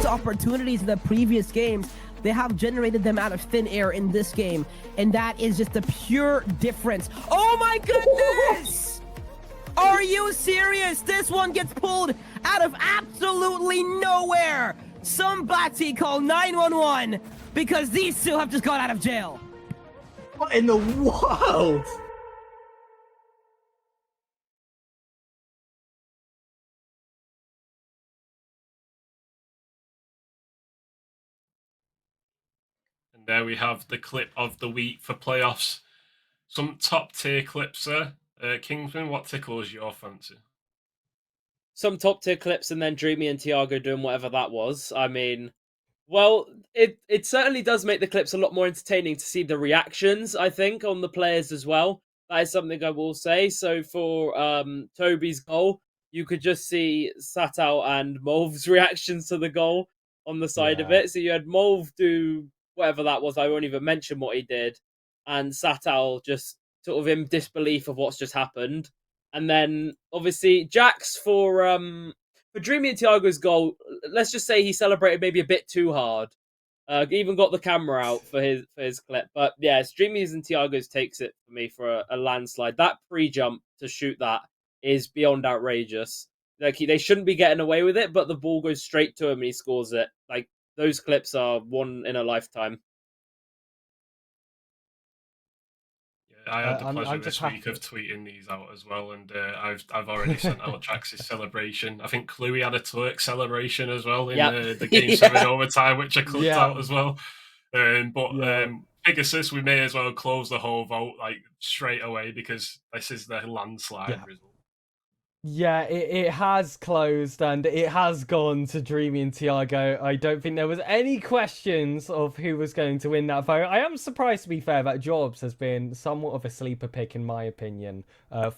Opportunities in the previous games, they have generated them out of thin air in this game, and that is just a pure difference. Oh my goodness! Are you serious? This one gets pulled out of absolutely nowhere. Somebody call 911 because these two have just got out of jail. What in the world? And there we have the clip of the week for playoffs. Some top tier clips there. Kingsman, what tickles your fancy? Some top tier clips and then Dreamy and Tiago doing whatever that was. I mean, well, it certainly does make the clips a lot more entertaining to see the reactions, I think, on the players as well. That is something I will say. So for Toby's goal, you could just see Satal and Molv's reactions to the goal on the side of it. So you had Molv do whatever that was. I won't even mention what he did. And Satal just sort of in disbelief of what's just happened. And then obviously Jax for Dreamy and Tiago's goal, let's just say he celebrated maybe a bit too hard. Even got the camera out for his clip. But yes, Dreamy's and Tiago's takes it for me for a landslide. That pre-jump to shoot that is beyond outrageous. Like they shouldn't be getting away with it, but the ball goes straight to him and he scores it. Like those clips are one in a lifetime. I had the pleasure this week of tweeting these out as well, and I've already sent out Jax's celebration. I think Chloe had a twerk celebration as well in the game 7 overtime, which I clipped out as well. Pegasus, we may as well close the whole vote like straight away because this is the landslide result. Yeah, it has closed and it has gone to Dreamy and Tiago. I don't think there was any questions of who was going to win that vote. I am surprised, to be fair, that Jobs has been somewhat of a sleeper pick, in my opinion,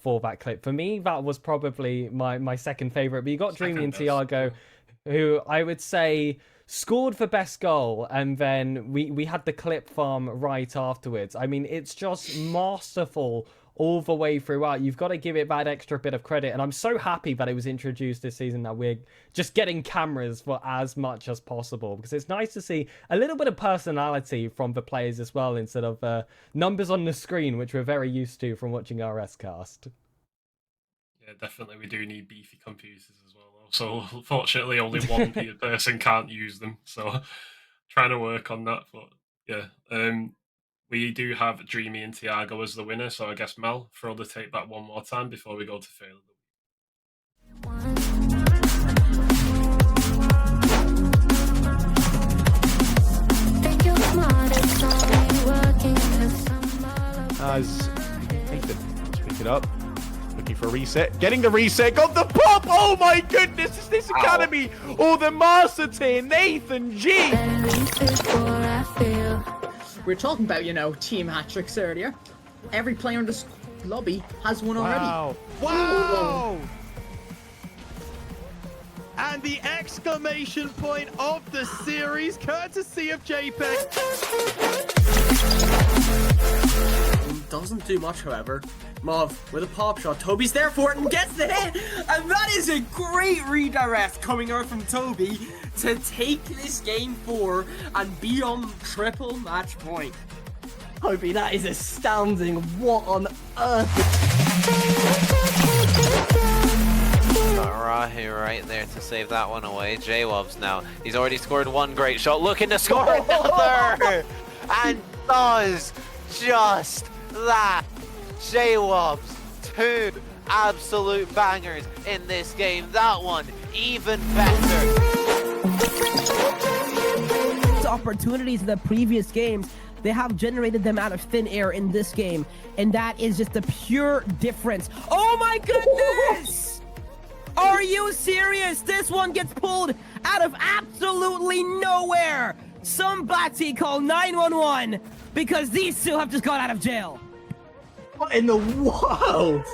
for that clip. For me, that was probably my second favourite. But you got Dreamy and Tiago, who I would say scored for best goal, and then we had the clip farm right afterwards. I mean, it's just masterful all the way throughout. You've got to give it that extra bit of credit. And I'm so happy that it was introduced this season that we're just getting cameras for as much as possible, because it's nice to see a little bit of personality from the players as well, instead of numbers on the screen, which we're very used to from watching RSCast. Yeah, definitely. We do need beefy computers as well. So unfortunately, only one person can't use them. So trying to work on that. But yeah, we do have Dreamy and Tiago as the winner. So I guess Mel, throw the tape back one more time before we go to fail of the week. As Nathan pick it up, looking for a reset, getting the reset, got the pop. Oh my goodness, is this Academy or the Master Tier? Nathan G. We were talking about, team hat tricks earlier. Every player in this lobby has one already. Wow! And the exclamation point of the series, courtesy of JPEG. Doesn't do much, however. Mauve with a pop shot. Toby's there for it and gets the hit. And that is a great redirect coming out from Toby to take this game 4 and be on triple match point. Toby, that is astounding. What on earth? Rahu right there to save that one away. J-Wobs now. He's already scored one great shot, looking to score another! And does just that. J-Wobs, 2 absolute bangers in this game. That one even better. Opportunities in the previous games, they have generated them out of thin air in this game, and that is just a pure difference. Oh my goodness! Are you serious? This one gets pulled out of absolutely nowhere. Somebody call 911 because these two have just got out of jail. What in the world?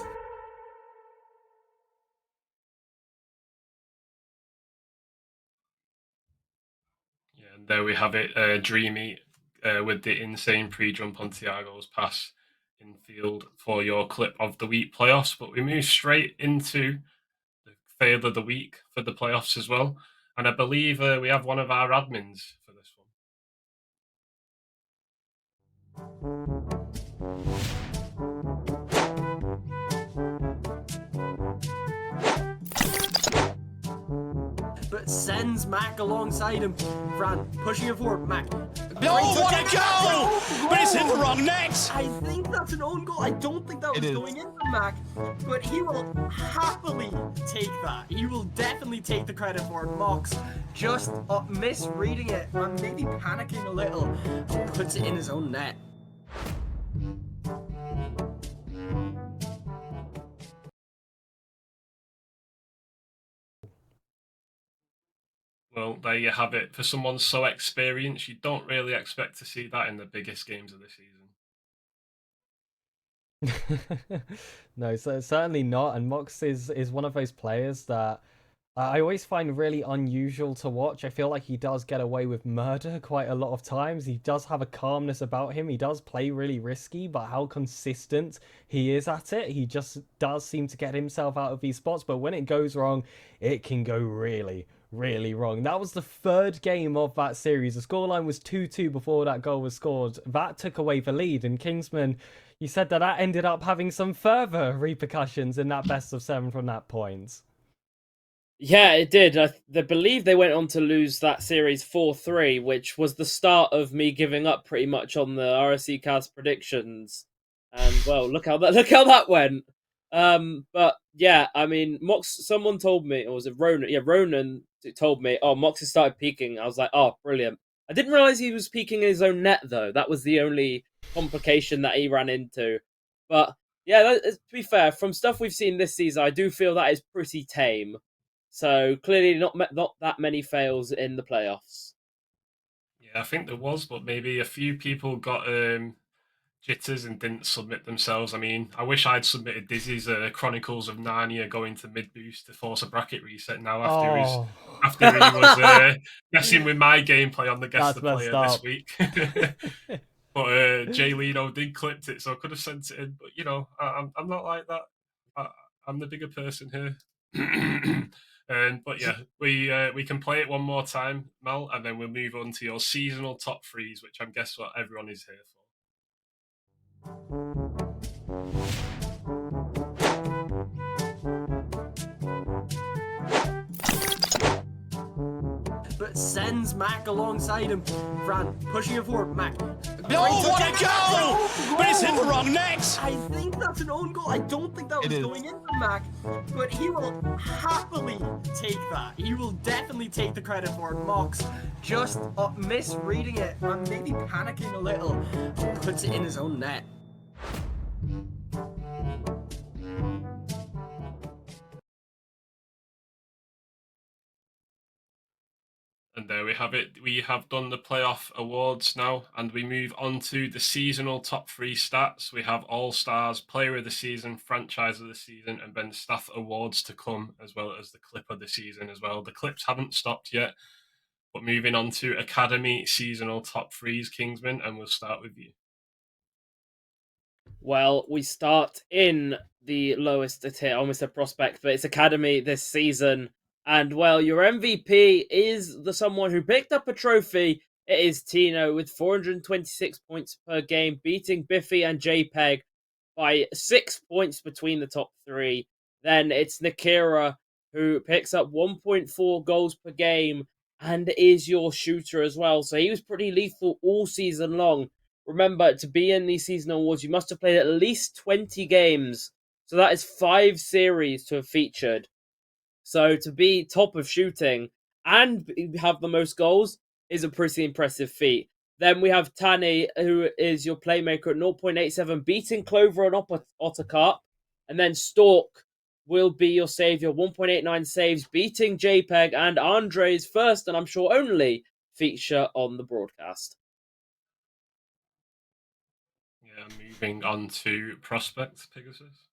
Yeah, and there we have it. Dreamy with the insane pre-jump on Tiago's pass in field for your clip of the week playoffs. But we move straight into the fail of the week for the playoffs as well. And I believe we have one of our admins for this one. But sends Mac alongside him. Fran pushing it forward. Mac. Oh, what a goal! But it's hit the wrong net. I think that's an own goal. I don't think that was going in for Mac, but he will happily take that. He will definitely take the credit for it. Mox just misreading it and maybe panicking a little and puts it in his own net. Well, there you have it. For someone so experienced, you don't really expect to see that in the biggest games of the season. No, so certainly not. And Mox is one of those players that I always find really unusual to watch. I feel like he does get away with murder quite a lot of times. He does have a calmness about him. He does play really risky, but how consistent he is at it. He just does seem to get himself out of these spots. But when it goes wrong, it can go really wrong. That was the third game of that series. The scoreline was 2-2 before that goal was scored. That took away the lead, and Kingsman, you said that ended up having some further repercussions in that best of 7 from that point. Yeah, it did. I believe they went on to lose that series 4-3, which was the start of me giving up pretty much on the RSCast predictions. And well, look how that went. But yeah, I mean, Mox. Someone told me, or was it Ronan? Yeah, Ronan told me. Oh, Mox has started peaking. I was like, oh, brilliant. I didn't realize he was peaking in his own net though. That was the only complication that he ran into. But yeah, to be fair, from stuff we've seen this season, I do feel that is pretty tame. So clearly not that many fails in the playoffs. Yeah, I think there was, but maybe a few people got jitters and didn't submit themselves. I mean, I wish I'd submitted Dizzy's Chronicles of Narnia going to mid boost to force a bracket reset now after he was messing with my gameplay on the guest the player this week. But Jay Leno did clipped it, so I could have sent it in. But you know, I'm not like that. I'm the bigger person here. But yeah, we can play it one more time, Mel, and then we'll move on to your seasonal top threes, which I'm guess what everyone is here for. But sends Mac alongside him. Fran, pushing it forward. Mac. Oh, what a goal! But it's in the wrong net. I think that's an own goal. I don't think that was going in from Mac, but he will happily take that. He will definitely take the credit for it. Mox just misreading it and maybe panicking a little. Puts it in his own net. And there we have it. We have done the playoff awards now, and we move on to the seasonal top three stats. We have All-Stars, Player of the Season, Franchise of the Season, and then Staff Awards to come, as well as the Clip of the Season as well. The clips haven't stopped yet, but moving on to Academy seasonal top threes, Kingsman, and we'll start with you. Well, we start in the lowest tier, almost a prospect, but it's Academy this season. And, well, your MVP is someone who picked up a trophy. It is Tino with 426 points per game, beating Biffy and JPEG by 6 points between the top three. Then it's Nakira, who picks up 1.4 goals per game and is your shooter as well. So he was pretty lethal all season long. Remember, to be in these season awards, you must have played at least 20 games. So that is 5 series to have featured. So to be top of shooting and have the most goals is a pretty impressive feat. Then we have Tani, who is your playmaker at 0.87, beating Clover and Ottercup. And then Stork will be your savior, 1.89 saves, beating JPEG and Andre's first, and I'm sure only, feature on the broadcast. Yeah, moving on to Prospect, Pegasus.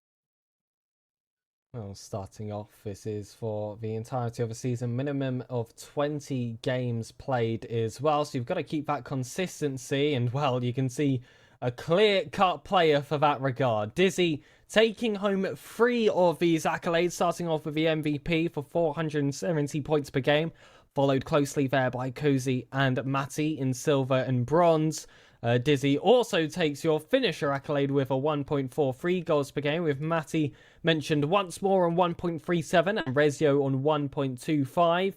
Well, starting off, this is for the entirety of the season, minimum of 20 games played as well. So you've got to keep that consistency. And, well, you can see a clear-cut player for that regard. Dizzy taking home 3 of these accolades, starting off with the MVP for 470 points per game, followed closely there by Cozy and Matty in silver and bronze. Dizzy also takes your finisher accolade with a 1.43 goals per game, with Matty mentioned once more on 1.37 and Rezio on 1.25.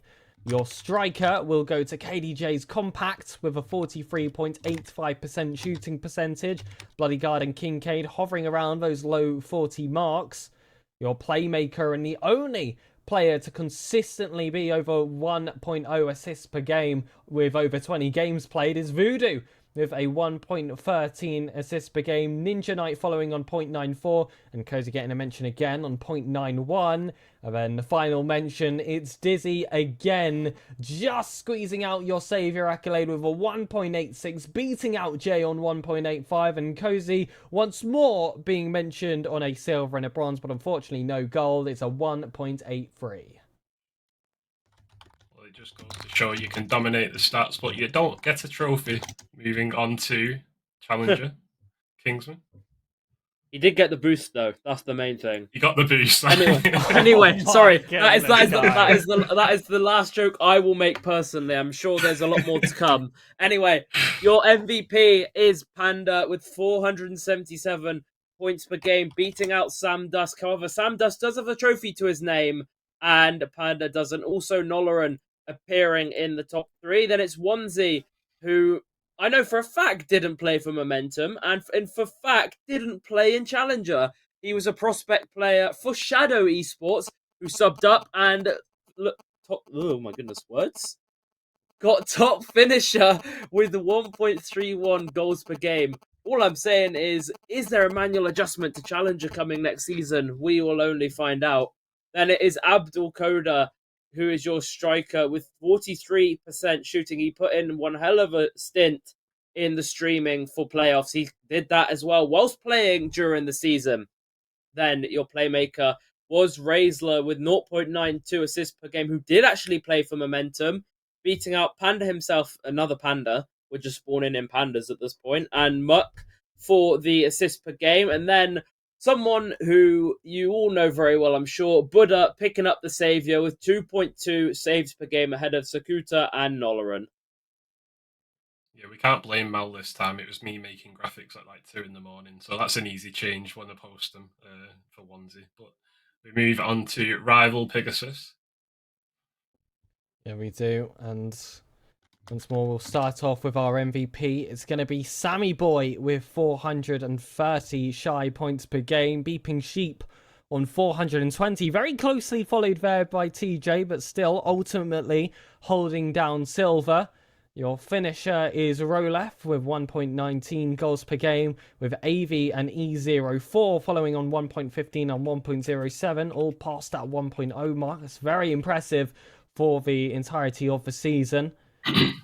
Your striker will go to KDJ's Compact with a 43.85% shooting percentage. Bloody Guard and Kincaid hovering around those low 40 marks. Your playmaker and the only player to consistently be over 1.0 assists per game with over 20 games played is Voodoo, with a 1.13 assists per game. Ninja Knight following on 0.94, and Cozy getting a mention again on 0.91. And then the final mention, it's Dizzy again, just squeezing out your saviour accolade with a 1.86, beating out Jay on 1.85, and Cozy once more being mentioned on a silver and a bronze, but unfortunately no gold. It's a 1.83. It just goes to show you can dominate the stats, but you don't get a trophy. Moving on to Challenger, Kingsman. He did get the boost, though. That's the main thing. He got the boost. Anyway, sorry. That is the last joke I will make personally. I'm sure there's a lot more to come. Anyway, your MVP is Panda with 477 points per game, beating out Sam Dusk. However, Sam Dusk does have a trophy to his name, and Panda doesn't. Also, Nolaran appearing in the top 3. Then it's Onesie, who I know for a fact didn't play for Momentum, and for fact didn't play in Challenger. He was a prospect player for Shadow Esports, who subbed up and oh my goodness, words? Got top finisher with 1.31 goals per game. All I'm saying is there a manual adjustment to Challenger coming next season? We will only find out. Then it is Abdul Koda, who is your striker with 43% shooting. He put in one hell of a stint in the streaming for playoffs. He did that as well whilst playing during the season. Then your playmaker was Raisler with 0.92 assists per game, who did actually play for Momentum, beating out Panda himself, another Panda, we're just spawning in pandas at this point, and Muck for the assist per game, and then someone who you all know very well, I'm sure, Buddha picking up the Saviour with 2.2 saves per game ahead of Sakuta and Nolaran. Yeah, we can't blame Mal this time. It was me making graphics at like 2 in the morning, so that's an easy change when I post them for onesie. But we move on to Rival Pegasus. Yeah, we do, and once more, we'll start off with our MVP. It's going to be Sammy Boy with 430 shy points per game. Beeping Sheep on 420. Very closely followed there by TJ, but still ultimately holding down Silver. Your finisher is Rolef with 1.19 goals per game, with AV and E04 following on 1.15 and 1.07, all past that 1.0 mark. That's very impressive for the entirety of the season.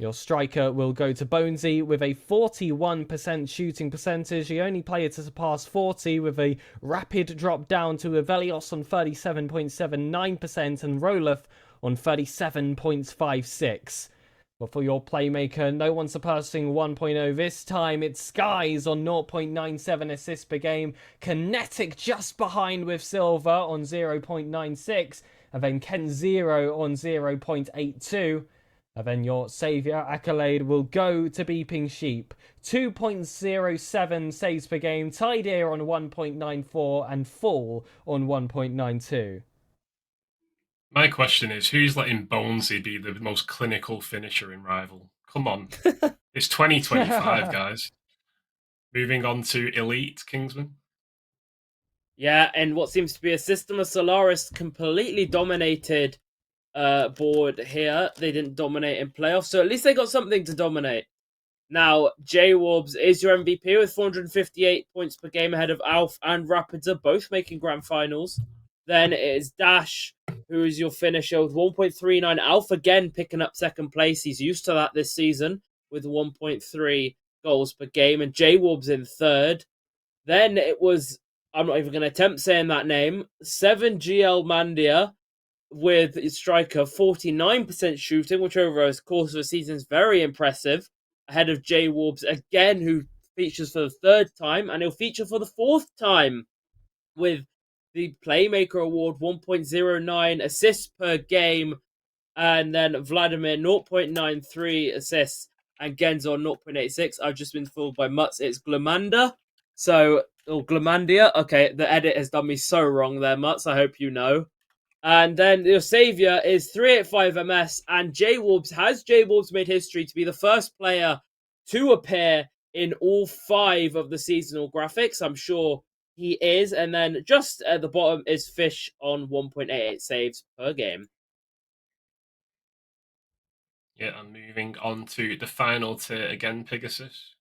Your striker will go to Bonesy with a 41% shooting percentage. The only player to surpass 40 with a rapid drop down to Avelios on 37.79% and Rolef on 37.56%. But for your playmaker, no one surpassing 1.0 this time. It's Skies on 0.97 assists per game. Kinetic just behind with Silver on 0.96. And then Ken Zero on 0.82. And then your saviour accolade will go to Beeping Sheep. 2.07 saves per game, tied here on 1.94 and full on 1.92. My question is, who's letting Bonesy be the most clinical finisher in Rival? Come on. It's 2025, guys. Moving on to Elite, Kingsman. Yeah, and what seems to be a System of Solaris completely dominated board here. They didn't dominate in playoffs, so at least they got something to dominate. Now, J-Wobbs is your MVP with 458 points per game ahead of Alf and Rapids are both making grand finals. Then it is Dash, who is your finisher with 1.39. Alf again picking up second place. He's used to that this season with 1.3 goals per game. And J-Wobbs in third. Then it was, I'm not even going to attempt saying that name, 7GL Mandia with its striker 49% shooting, which over the course of the season is very impressive, ahead of J-Wobbs again, who features for the third time, and he'll feature for the fourth time with the Playmaker Award, 1.09 assists per game, and then Vladimir 0.93 assists, and Genzo 0.86. I've just been fooled by Mutz. It's Glumanda. So, or Glumandia. Okay, the edit has done me so wrong there, Mutz. I hope you know. And then your saviour is 385 MS, and J-Wobbs made history to be the first player to appear in all 5 of the seasonal graphics. I'm sure he is. And then just at the bottom is Fish on 1.88 saves per game. Yeah, and moving on to the final tier again, Pegasus.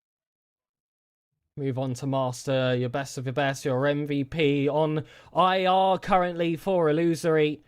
Move on to Master, your best of your best, your MVP on IR currently for Illusory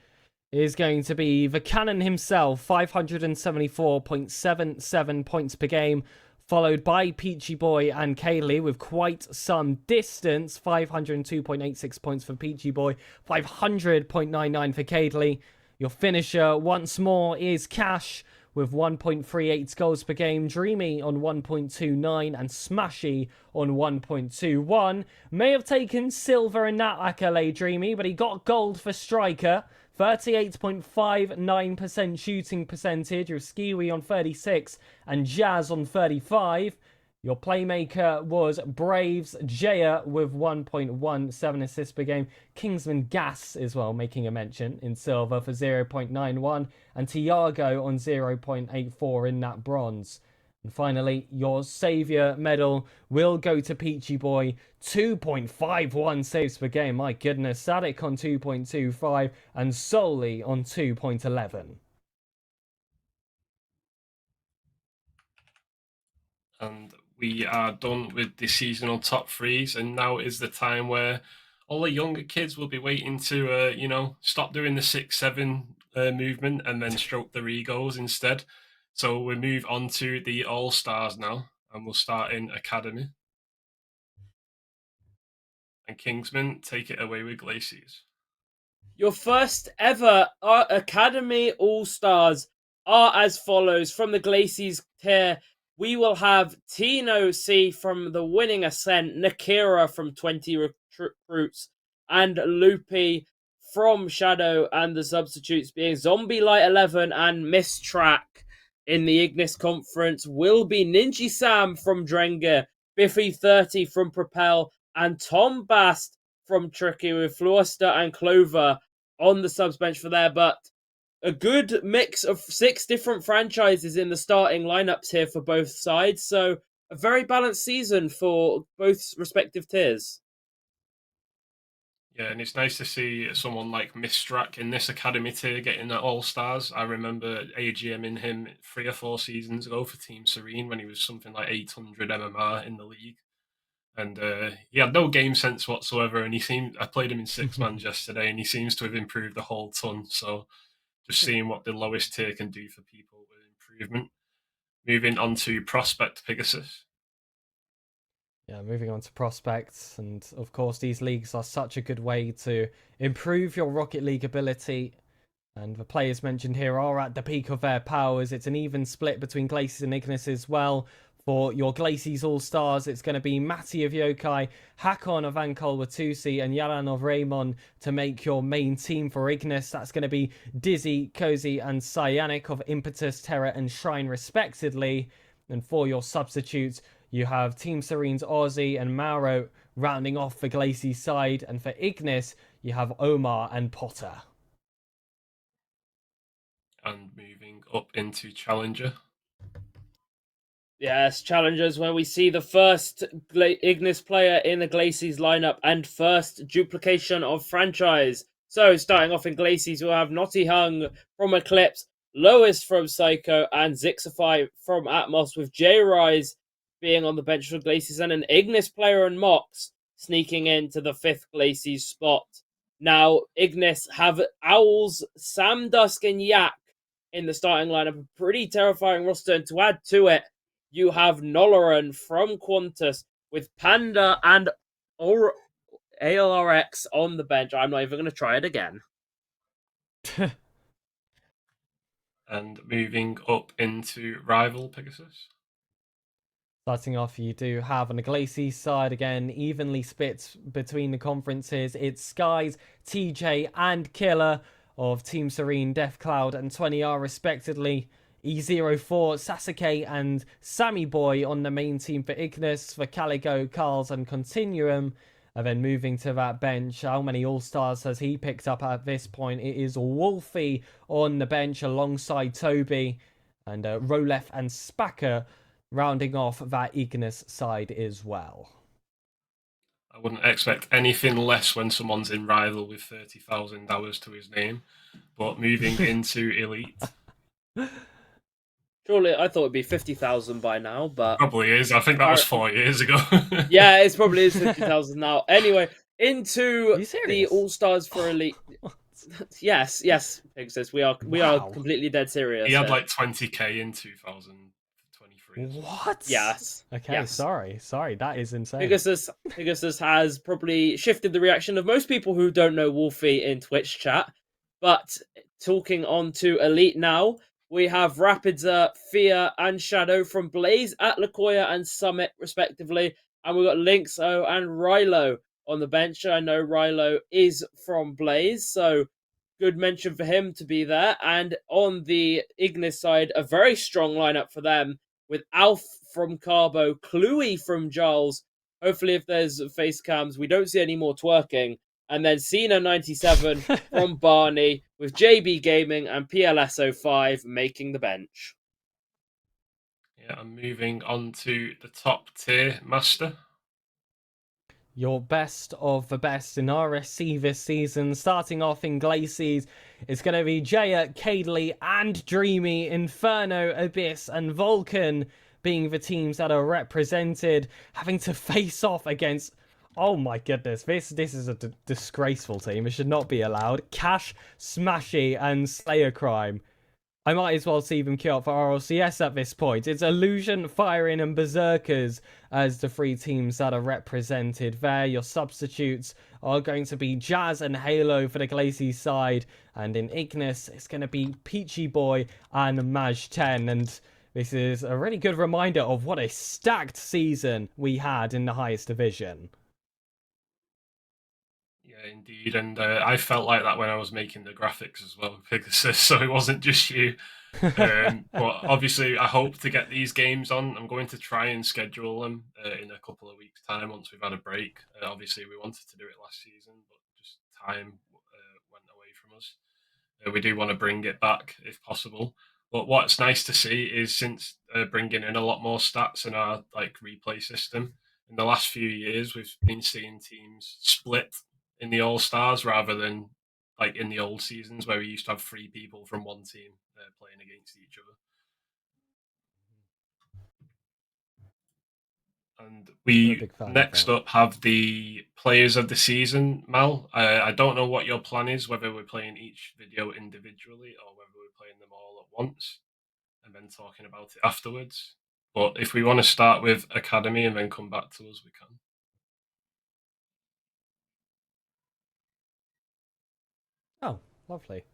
is going to be the Cannon himself, 574.77 points per game, followed by Peachy Boy and Kaylee with quite some distance, 502.86 points for Peachy Boy, 500.99 for Kaylee. Your finisher once more is Cash with 1.38 goals per game, Dreamy on 1.29 and Smashy on 1.21. May have taken silver in that accolade, Dreamy, but he got gold for striker. 38.59% shooting percentage with Skiwi on 36 and Jazz on 35. Your playmaker was Braves Jaya with 1.17 assists per game. Kingsman Gas as well, making a mention in silver for 0.91. And Tiago on 0.84 in that bronze. And finally, your saviour medal will go to Peachy Boy. 2.51 saves per game. My goodness. Sadik on 2.25 and Solely on 2.11. And we are done with the seasonal top 3s, and now is the time where all the younger kids will be waiting to, stop doing the 6-7 movement and then stroke their egos instead. So we move on to the All-Stars now, and we'll start in Academy. And Kingsman, take it away with Glaciers. Your first ever Academy All-Stars are as follows. From the Glaciers tier, we will have Tino C from the winning Ascent, Nakira from 20 Recruits, and Loopy from Shadow, and the substitutes being Zombie Light 11 and Miss Track. In the Ignis Conference will be Ninja Sam from Drenga, Biffy 30 from Propel, and Tom Bast from Tricky, with Fluster and Clover on the subs bench for there. But a good mix of 6 different franchises in the starting lineups here for both sides. So a very balanced season for both respective tiers. Yeah, and it's nice to see someone like Mistrak in this academy tier getting at All-Stars. I remember AGMing him 3 or 4 seasons ago for Team Serene when he was something like 800 MMR in the league. And he had no game sense whatsoever, and I played him in 6-man yesterday, and he seems to have improved a whole ton. So just seeing what the lowest tier can do for people with improvement. Moving on to Prospect Pegasus. Yeah, moving on to prospects, and of course these leagues are such a good way to improve your Rocket League ability, and the players mentioned here are at the peak of their powers. It's an even split between Glacies and Ignis as well. For your Glacies All-Stars, it's going to be Matty of Yokai, Hakon of Ankol Watusi, and Yalan of Raymond to make your main team. For Ignis, that's going to be Dizzy, Cozy, and Cyanic of Impetus, Terror, and Shrine respectively. And for your substitutes, you have Team Serene's Ozzy and Mauro rounding off the Glacies side. And for Ignis, you have Omar and Potter. And moving up into Challenger. Yes, Challengers, where we see the first Ignis player in the Glacies lineup and first duplication of franchise. So, starting off in Glacies, we'll have Naughty Hung from Eclipse, Lois from Psycho, and Zixify from Atmos, with J-Rise being on the bench for Glacies, and an Ignis player and Mox sneaking into the 5th Glacies spot. Now, Ignis have Owls, Sam Dusk, and Yak in the starting lineup. A pretty terrifying roster, and to add to it, you have Noloran from Qantas with Panda and ALRX on the bench. I'm not even going to try it again. And moving up into Rival Pegasus. Starting off, you do have on the Glacies side again, evenly split between the conferences. It's Skies, TJ, and Killer of Team Serene, Death Cloud, and 20R respectively. E04, Sasuke, and Sammy Boy on the main team for Ignis, for Calico, Carls, and Continuum. And then moving to that bench, how many All-Stars has he picked up at this point? It is Wolfie on the bench alongside Toby, and Rolef and Spacker rounding off that Ignis side as well. I wouldn't expect anything less when someone's in Rival with 30,000 hours to his name. But moving into Elite. Surely, I thought it'd be 50,000 by now, but... Probably is. I think that was 4 years ago. Yeah, it probably is 50,000 now. Anyway, into the All-Stars for Elite... Yes, Pegasus, we are completely dead serious. He had like 20k in 2023. What? Yes. Okay, yes. Sorry, that is insane. Pegasus has probably shifted the reaction of most people who don't know Wolfie in Twitch chat. But talking on to Elite now, we have Rapidza, Fear, and Shadow from Blaze, Atlakoya, and Summit, respectively. And we've got Lynxo and Rilo on the bench. I know Rilo is from Blaze, so good mention for him to be there. And on the Ignis side, a very strong lineup for them, with Alf from Carbo, Cluey from Giles. Hopefully, if there's face cams, we don't see any more twerking. And then Cena97 from Barney, with JB Gaming and PLS05 making the bench. Yeah, I'm moving on to the top tier, Master. Your best of the best in RSC this season. Starting off in Glacies, it's going to be Jaya, Cadley, and Dreamy, Inferno, Abyss, and Vulcan being the teams that are represented, having to face off against... Oh my goodness, this is a disgraceful team. It should not be allowed. Cash, Smashy, and Slayer Crime. I might as well see them queue up for RLCS at this point. It's Illusion, Firing, and Berserkers as the 3 teams that are represented there. Your substitutes are going to be Jazz and Halo for the Glacies side. And in Ignis, it's going to be Peachy Boy and Maj 10. And This is a really good reminder of what a stacked season we had in the highest division. Yeah, indeed. And I felt like that when I was making the graphics as well, Pegasus, so it wasn't just you. But obviously, I hope to get these games on. I'm going to try and schedule them in a couple of weeks' time once we've had a break. Obviously, we wanted to do it last season, but just time went away from us. We do want to bring it back if possible. But what's nice to see is since bringing in a lot more stats in our replay system, in the last few years, we've been seeing teams split in the All Stars rather than like in the old seasons where we used to have 3 people from one team playing against each other. And we next up have the players of the season, Mal. I don't know what your plan is, whether we're playing each video individually or whether we're playing them all at once and then talking about it afterwards. But if we want to start with Academy and then come back to us, we can. Oh, lovely.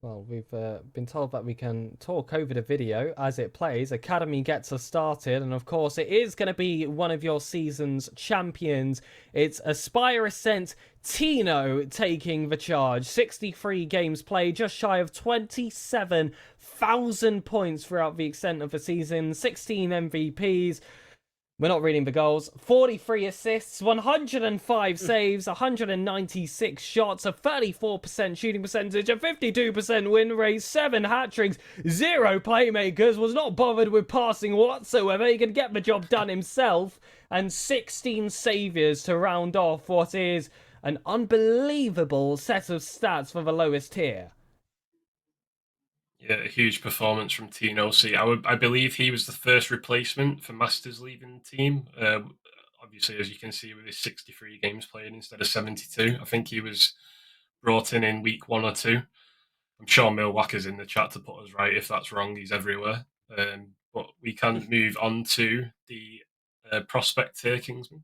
Well, we've been told that we can talk over the video as it plays. Academy gets us started, and of course, it is going to be one of your season's champions. It's Aspire Ascent Tino taking the charge. 63 games played, just shy of 27,000 points throughout the extent of the season. 16 MVPs. We're not reading the goals. 43 assists, 105 saves, 196 shots, a 34% shooting percentage, a 52% win rate, 7 hat-tricks, 0 playmakers, was not bothered with passing whatsoever. He could get the job done himself, and 16 saviors to round off what is an unbelievable set of stats for the lowest tier. Yeah, a huge performance from Tino C. I believe he was the first replacement for Masters leaving the team. Obviously, as you can see, with his 63 games played instead of 72. I think he was brought in week 1 or 2. I'm sure Milwaukee's in the chat to put us right. If that's wrong, he's everywhere. But we can move on to the prospect tier, Kingsman.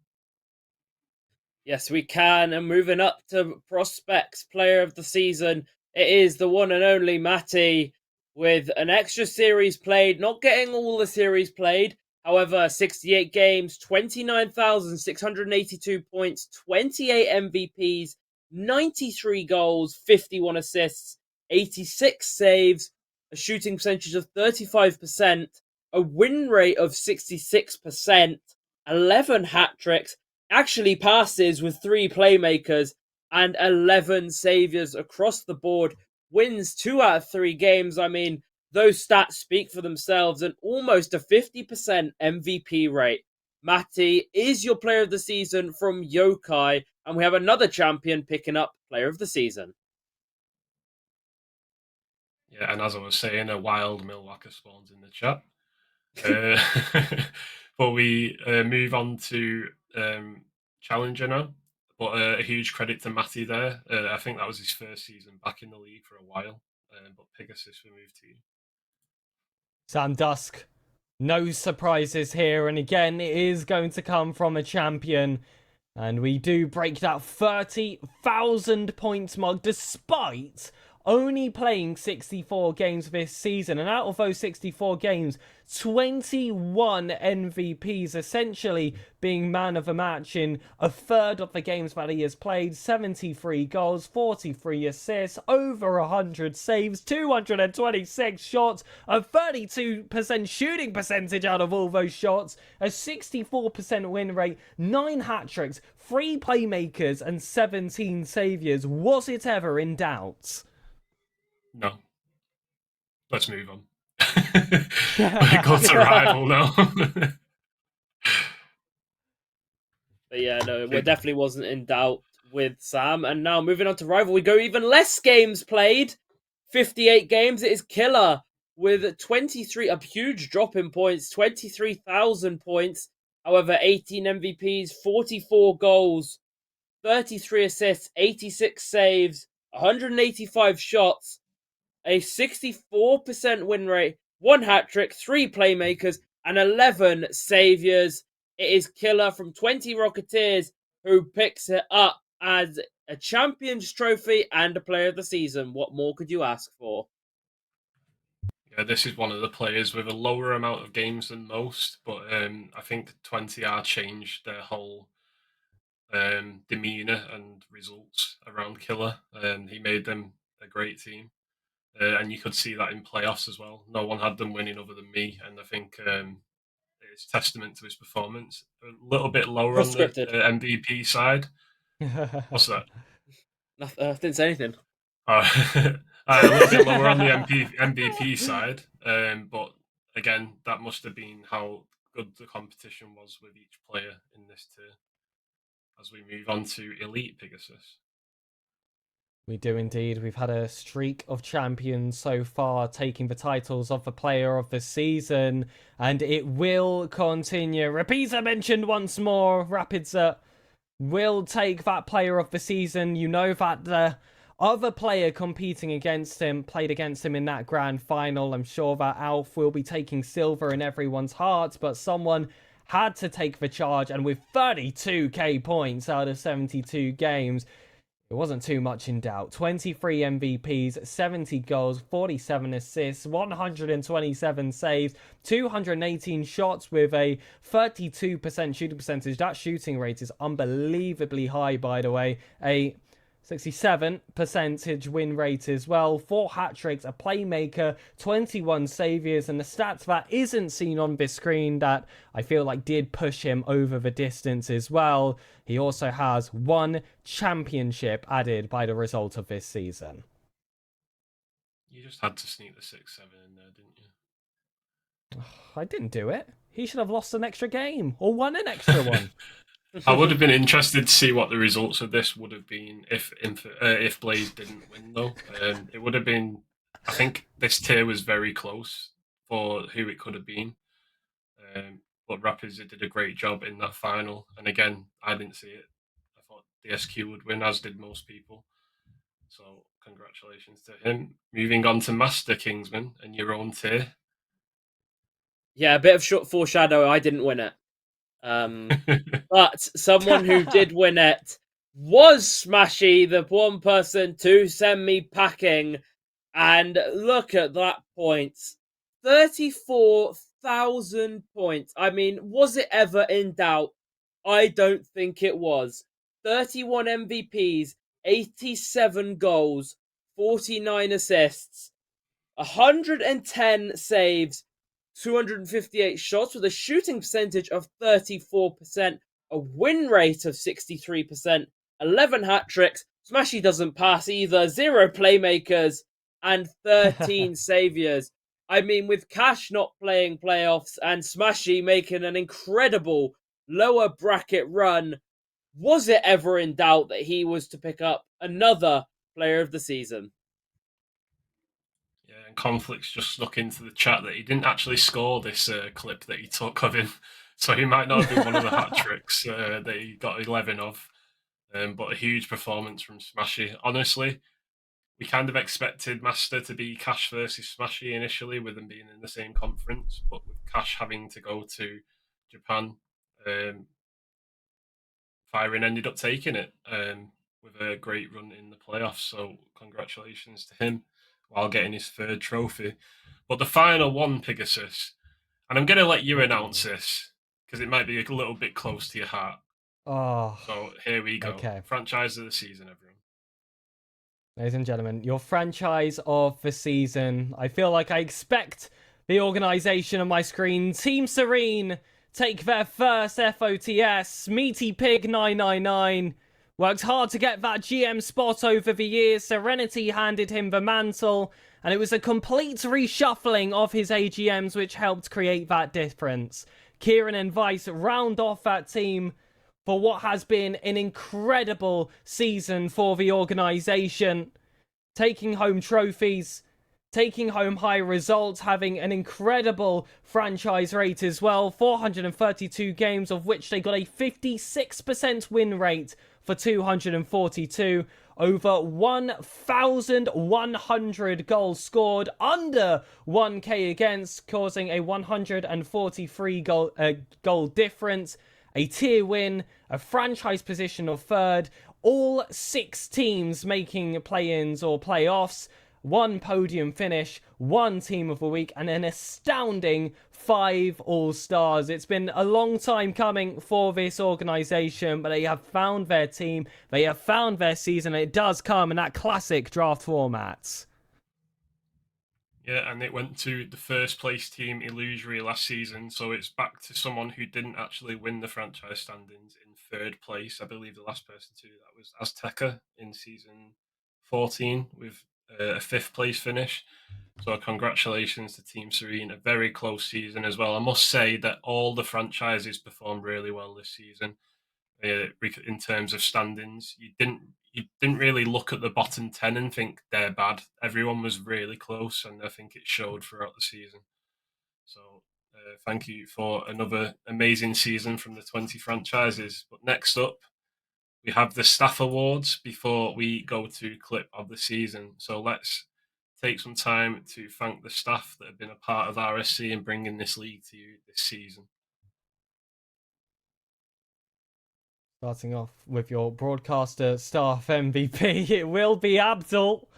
Yes, we can. And moving up to prospects player of the season, it is the one and only Matty, with an extra series played, not getting all the series played. However, 68 games, 29,682 points, 28 MVPs, 93 goals, 51 assists, 86 saves, a shooting percentage of 35%, a win rate of 66%, 11 hat-tricks, actually passes with 3 playmakers, and 11 saviors across the board. Wins 2 out of 3 games. I mean, those stats speak for themselves, and almost a 50% MVP rate. Matty is your player of the season from Yokai, and we have another champion picking up player of the season. Yeah, and as I was saying, a wild Milwaukee spawns in the chat. But we move on to Challenger now. But a huge credit to Matty there. I think that was his first season back in the league for a while. But Pegasus, we move to you. Sam Dusk, no surprises here. And again, it is going to come from a champion. And we do break that 30,000 points mark despite only playing 64 games this season. And out of those 64 games, 21 MVPs, essentially being man of the match in a third of the games that he has played. 73 goals, 43 assists, over 100 saves, 226 shots, a 32% shooting percentage out of all those shots, a 64% win rate, 9 hat-tricks, 3 playmakers, and 17 saviors. Was it ever in doubt? No. Let's move on. We got to rival now. But yeah, no, it definitely wasn't in doubt with Sam. And now moving on to rival, we go even less games played. 58 games. It is Killer with 23, a huge drop in points, 23,000 points. However, 18 MVPs, 44 goals, 33 assists, 86 saves, 185 shots, a 64% win rate, 1 hat-trick, 3 playmakers, and 11 saviors. It is Killer from 20 Rocketeers who picks it up as a Champions Trophy and a Player of the Season. What more could you ask for? Yeah, this is one of the players with a lower amount of games than most, but I think 20R changed their whole demeanour and results around Killer. He made them a great team, and you could see that in playoffs as well. No one had them winning other than me, and I think it's testament to his performance. A little bit lower on the MVP side. What's that? Didn't say anything. A little bit lower on the MVP side, but again, that must have been how good the competition was with each player in this tier. As we move on to Elite Pegasus. We do indeed. We've had a streak of champions so far taking the titles of the player of the season, and it will continue. Rapisa mentioned once more. Rapids will take that player of the season. You know that the other player competing against him played against him in that grand final. I'm sure that Alf will be taking silver in everyone's hearts, but someone had to take the charge, and with 32k points out of 72 games, it wasn't too much in doubt. 23 MVPs, 70 goals, 47 assists, 127 saves, 218 shots with a 32% shooting percentage. That shooting rate is unbelievably high, by the way. A 67% win rate as well, 4 hat-tricks, a playmaker, 21 saviors, and the stats that isn't seen on this screen that I feel like did push him over the distance as well. He also has 1 championship added by the result of this season. You just had to sneak the 6-7 in there, didn't you? I didn't do it. He should have lost an extra game or won an extra one. I would have been interested to see what the results of this would have been if Blaze didn't win, though. It would have been. I think this tier was very close for who it could have been. But Rapids did a great job in that final, and again, I didn't see it. I thought DSQ would win, as did most people. So congratulations to him. Moving on to Master Kingsman and your own tier. Yeah, a bit of short foreshadow. I didn't win it. But someone who did win it was Smashy, the one person to send me packing. And look at that points. 34,000 points. I mean, was it ever in doubt? I don't think it was. 31 MVPs, 87 goals, 49 assists, 110 saves, 258 shots with a shooting percentage of 34%, a win rate of 63%, 11 hat-tricks, Smashy doesn't pass either, 0 playmakers, and 13 saviors. I mean, with Cash not playing playoffs and Smashy making an incredible lower bracket run, was it ever in doubt that he was to pick up another player of the season? And Conflicts just snuck into the chat that he didn't actually score this clip that he took of him, so he might not have been one of the hat tricks that he got 11 of, but a huge performance from Smashy. Honestly, we kind of expected Master to be Cash versus Smashy initially, with them being in the same conference, but with Cash having to go to Japan, Firen ended up taking it with a great run in the playoffs, so congratulations to him, while getting his 3rd trophy. But the final one, Pegasus, and I'm going to let you announce this, because it might be a little bit close to your heart. Oh. So here we go. Okay. Franchise of the season, everyone. Ladies and gentlemen, your franchise of the season. I feel like I expect the organization on my screen. Team Serene take their first FOTS. Meaty Pig 999. Worked hard to get that GM spot over the years. Serenity handed him the mantle, and it was a complete reshuffling of his AGMs which helped create that difference. Kieran and Vice round off that team for what has been an incredible season for the organization. Taking home trophies, taking home high results, having an incredible franchise rate as well. 432 games, of which they got a 56% win rate for 242. Over 1,100 goals scored, under 1k against, causing a 143 goal difference. A tier win, a franchise position of 3rd, all 6 teams making play-ins or playoffs. 1 podium finish, 1 team of the week, and an astounding 5 all-stars. It's been a long time coming for this organisation, but they have found their team, they have found their season, and it does come in that classic draft format. Yeah, and it went to the first place team illusory last season, so it's back to someone who didn't actually win the franchise standings in 3rd place. I believe the last person to do that was Azteca in season 14 with a 5th place finish. So congratulations to Team Serene, a very close season as well. I must say that all the franchises performed really well this season in terms of standings. You didn't really look at the bottom 10 and think they're bad. Everyone was really close, and I think it showed throughout the season. So thank you for another amazing season from the 20 franchises. But next up, we have the staff awards before we go to clip of the season. So let's take some time to thank the staff that have been a part of RSC and bringing this league to you this season. Starting off with your broadcaster staff MVP, it will be Abdul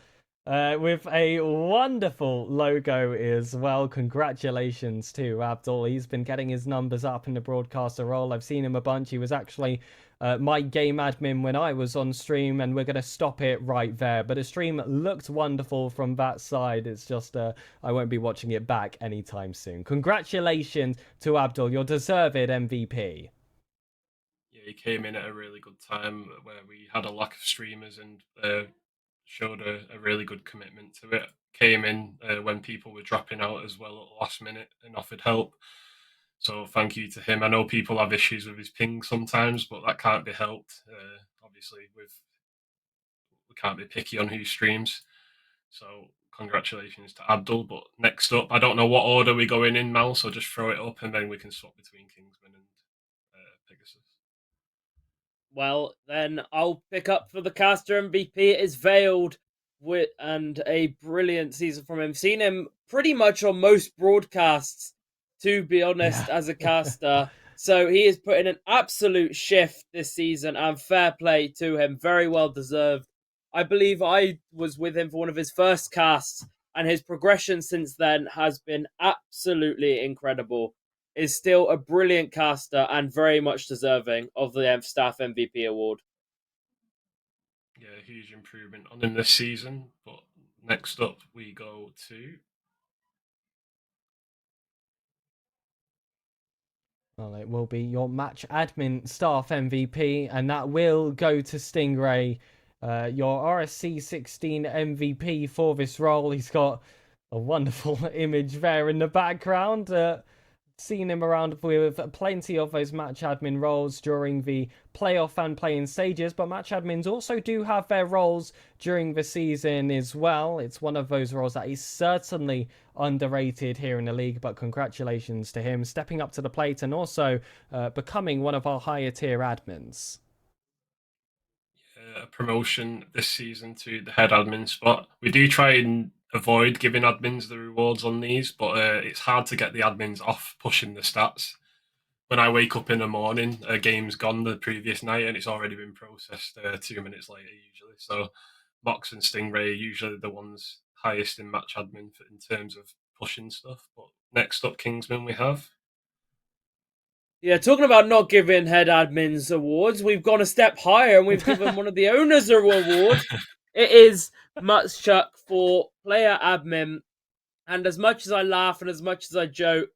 with a wonderful logo as well. Congratulations to Abdul. He's been getting his numbers up in the broadcaster role. I've seen him a bunch. He was actually my game admin when I was on stream, and we're going to stop it right there. But the stream looked wonderful from that side. It's just I won't be watching it back anytime soon. Congratulations to Abdul. You're deserved MVP. Yeah, he came in at a really good time where we had a lack of streamers and showed a really good commitment to it. Came in when people were dropping out as well at the last minute and offered help. So thank you to him. I know people have issues with his ping sometimes, but that can't be helped. Obviously, we can't be picky on who streams. So congratulations to Abdul. But next up, I don't know what order we're going in, Mal, so just throw it up and then we can swap between Kingsman and Pegasus. Well, then I'll pick up for the caster MVP. It is Veiled and a brilliant season from him. Seen him pretty much on most broadcasts, to be honest, as a caster. So he is putting an absolute shift this season, and fair play to him. Very well deserved. I believe I was with him for one of his first casts, and his progression since then has been absolutely incredible. Is still a brilliant caster and very much deserving of the staff MVP award. Yeah, huge improvement on him this season. But next up, we go to... Well, it will be your match admin staff MVP, and that will go to Stingray, your RSC16 MVP for this role. He's got a wonderful image there in the background. Seen him around with plenty of those match admin roles during the playoff and play-in stages, but match admins also do have their roles during the season as well. It's one of those roles that is certainly underrated here in the league, but congratulations to him stepping up to the plate and also becoming one of our higher tier admins. A promotion this season to the head admin spot. We do try and avoid giving admins the rewards on these, but it's hard to get the admins off pushing the stats. When I wake up in the morning, a game's gone the previous night and it's already been processed 2 minutes later usually. So Mox and Stingray are usually the ones highest in match admin in terms of pushing stuff. But next up, Kingsman, we have... Yeah, talking about not giving head admins awards, we've gone a step higher and we've given one of the owners an award. It is Mutschuk for player admin. And as much as I laugh and as much as I joke,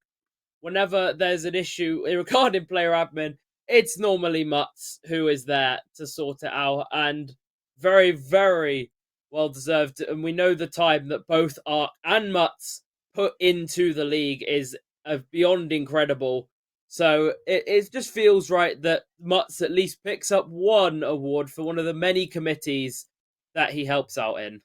whenever there's an issue regarding player admin, it's normally Mutz who is there to sort it out. And very, very well deserved. And we know the time that both Ark and Mutz put into the league is beyond incredible. So it just feels right that Mutz at least picks up one award for one of the many committees that he helps out in.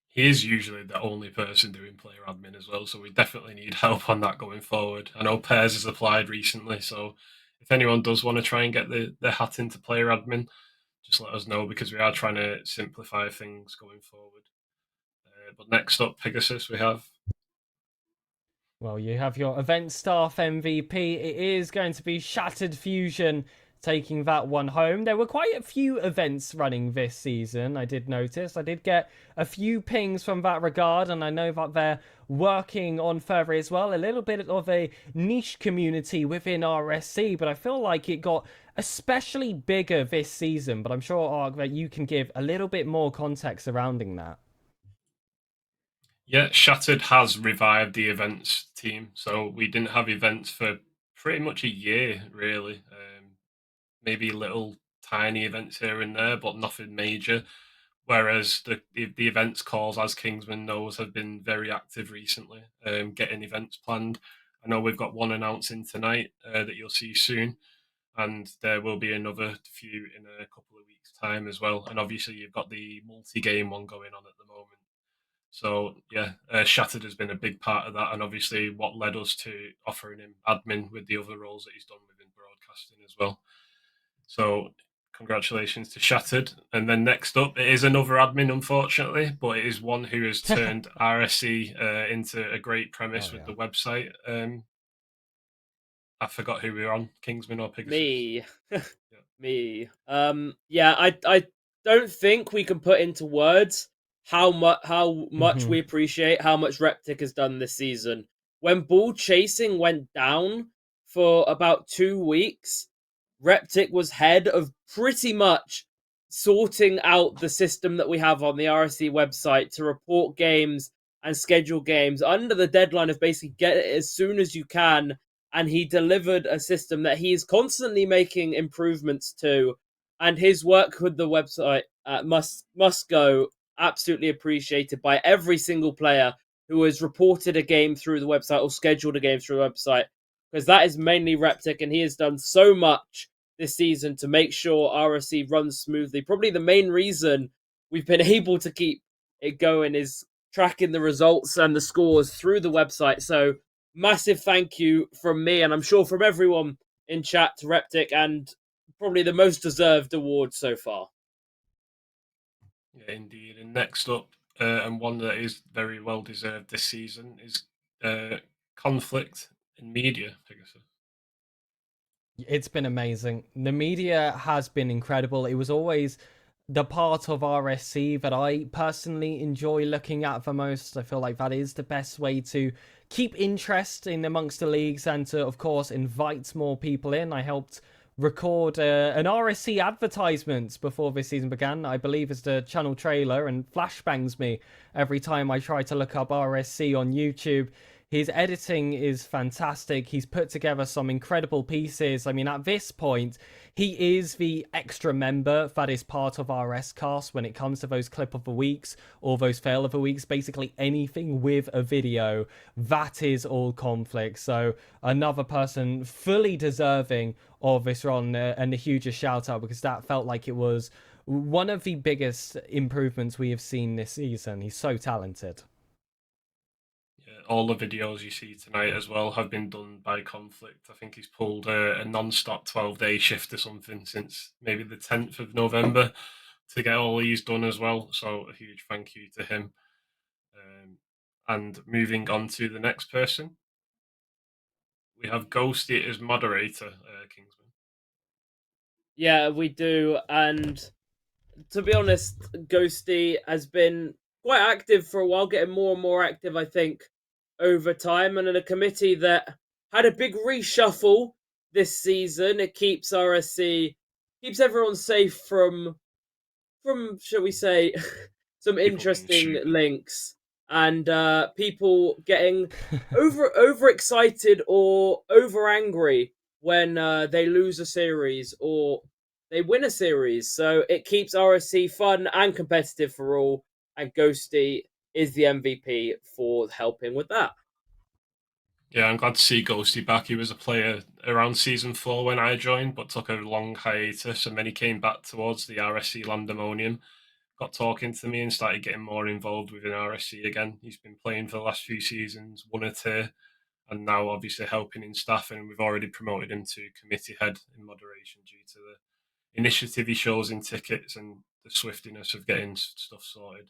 He is usually the only person doing player admin as well, so we definitely need help on that going forward. I know Pairs has applied recently, so if anyone does want to try and get their hat into player admin, just let us know because we are trying to simplify things going forward. But next up, Pegasus, we have... Well, you have your event staff MVP. It is going to be Shattered Fusion taking that one home. There were quite a few events running this season, I did notice. I did get a few pings from that regard, and I know that they're working on further as well. A little bit of a niche community within RSC, but I feel like it got especially bigger this season. But I'm sure, Ark, that you can give a little bit more context surrounding that. Yeah, Shattered has revived the events team. So we didn't have events for pretty much a year, really. Maybe little tiny events here and there, but nothing major. Whereas the events calls, as Kingsman knows, have been very active recently, getting events planned. I know we've got one announcing tonight that you'll see soon, and there will be another few in a couple of weeks' time as well. And obviously, you've got the multi-game one going on at the moment. So yeah, Shattered has been a big part of that, and obviously what led us to offering him admin with the other roles that he's done within broadcasting as well. So congratulations to Shattered. And then next up, it is another admin, unfortunately, but it is one who has turned RSC into a great premise with the website. I forgot who we were on, Kingsman or Pegasus? Me. Me. Yeah, I don't think we can put into words how much we appreciate how much Reptic has done this season. When ball chasing went down for about 2 weeks, Reptic was head of pretty much sorting out the system that we have on the RSC website to report games and schedule games under the deadline of basically get it as soon as you can. And he delivered a system that he is constantly making improvements to. And his work with the website must go absolutely appreciated by every single player who has reported a game through the website or scheduled a game through the website, because that is mainly Reptic, and he has done so much this season to make sure RSC runs smoothly. Probably the main reason we've been able to keep it going is tracking the results and the scores through the website. So massive thank you from me, and I'm sure from everyone in chat, to Reptic, and probably the most deserved award so far. Yeah, indeed. And next up, and one that is very well deserved this season, is conflict in media, Pegasus. It's been amazing. The media has been incredible. It was always the part of RSC that I personally enjoy looking at the most. I feel like that is the best way to keep interest in amongst the leagues and to, of course, invite more people in. I helped record an RSC advertisement before this season began, I believe is the channel trailer, and flashbangs me every time I try to look up RSC on YouTube. His editing is fantastic. He's put together some incredible pieces. I mean, at this point, he is the extra member that is part of our RSCast when it comes to those clip of the weeks or those fail of the weeks. Basically anything with a video, that is all conflict. So another person fully deserving of this run, and a huge shout out, because that felt like it was one of the biggest improvements we have seen this season. He's so talented. All the videos you see tonight as well have been done by Conflict. I think he's pulled a non-stop 12-day shift or something since maybe the 10th of November to get all these done as well. So a huge thank you to him. And moving on to the next person, we have Ghosty as moderator, Kingsman. Yeah, we do. And to be honest, Ghosty has been quite active for a while, getting more and more active, I think, over time, and in a committee that had a big reshuffle this season. It keeps RSC, keeps everyone safe from shall we say, some interesting links and people getting overexcited or over angry when they lose a series or they win a series. So it keeps RSC fun and competitive for all, and Ghosty is the MVP for helping with that. Yeah, I'm glad to see Ghosty back. He was a player around Season 4 when I joined, but took a long hiatus, and then he came back towards the RSC Landemonium, got talking to me and started getting more involved within RSC again. He's been playing for the last few seasons, won a tier, and now obviously helping in staff, and we've already promoted him to committee head in moderation due to the initiative he shows in tickets and the swiftiness of getting stuff sorted.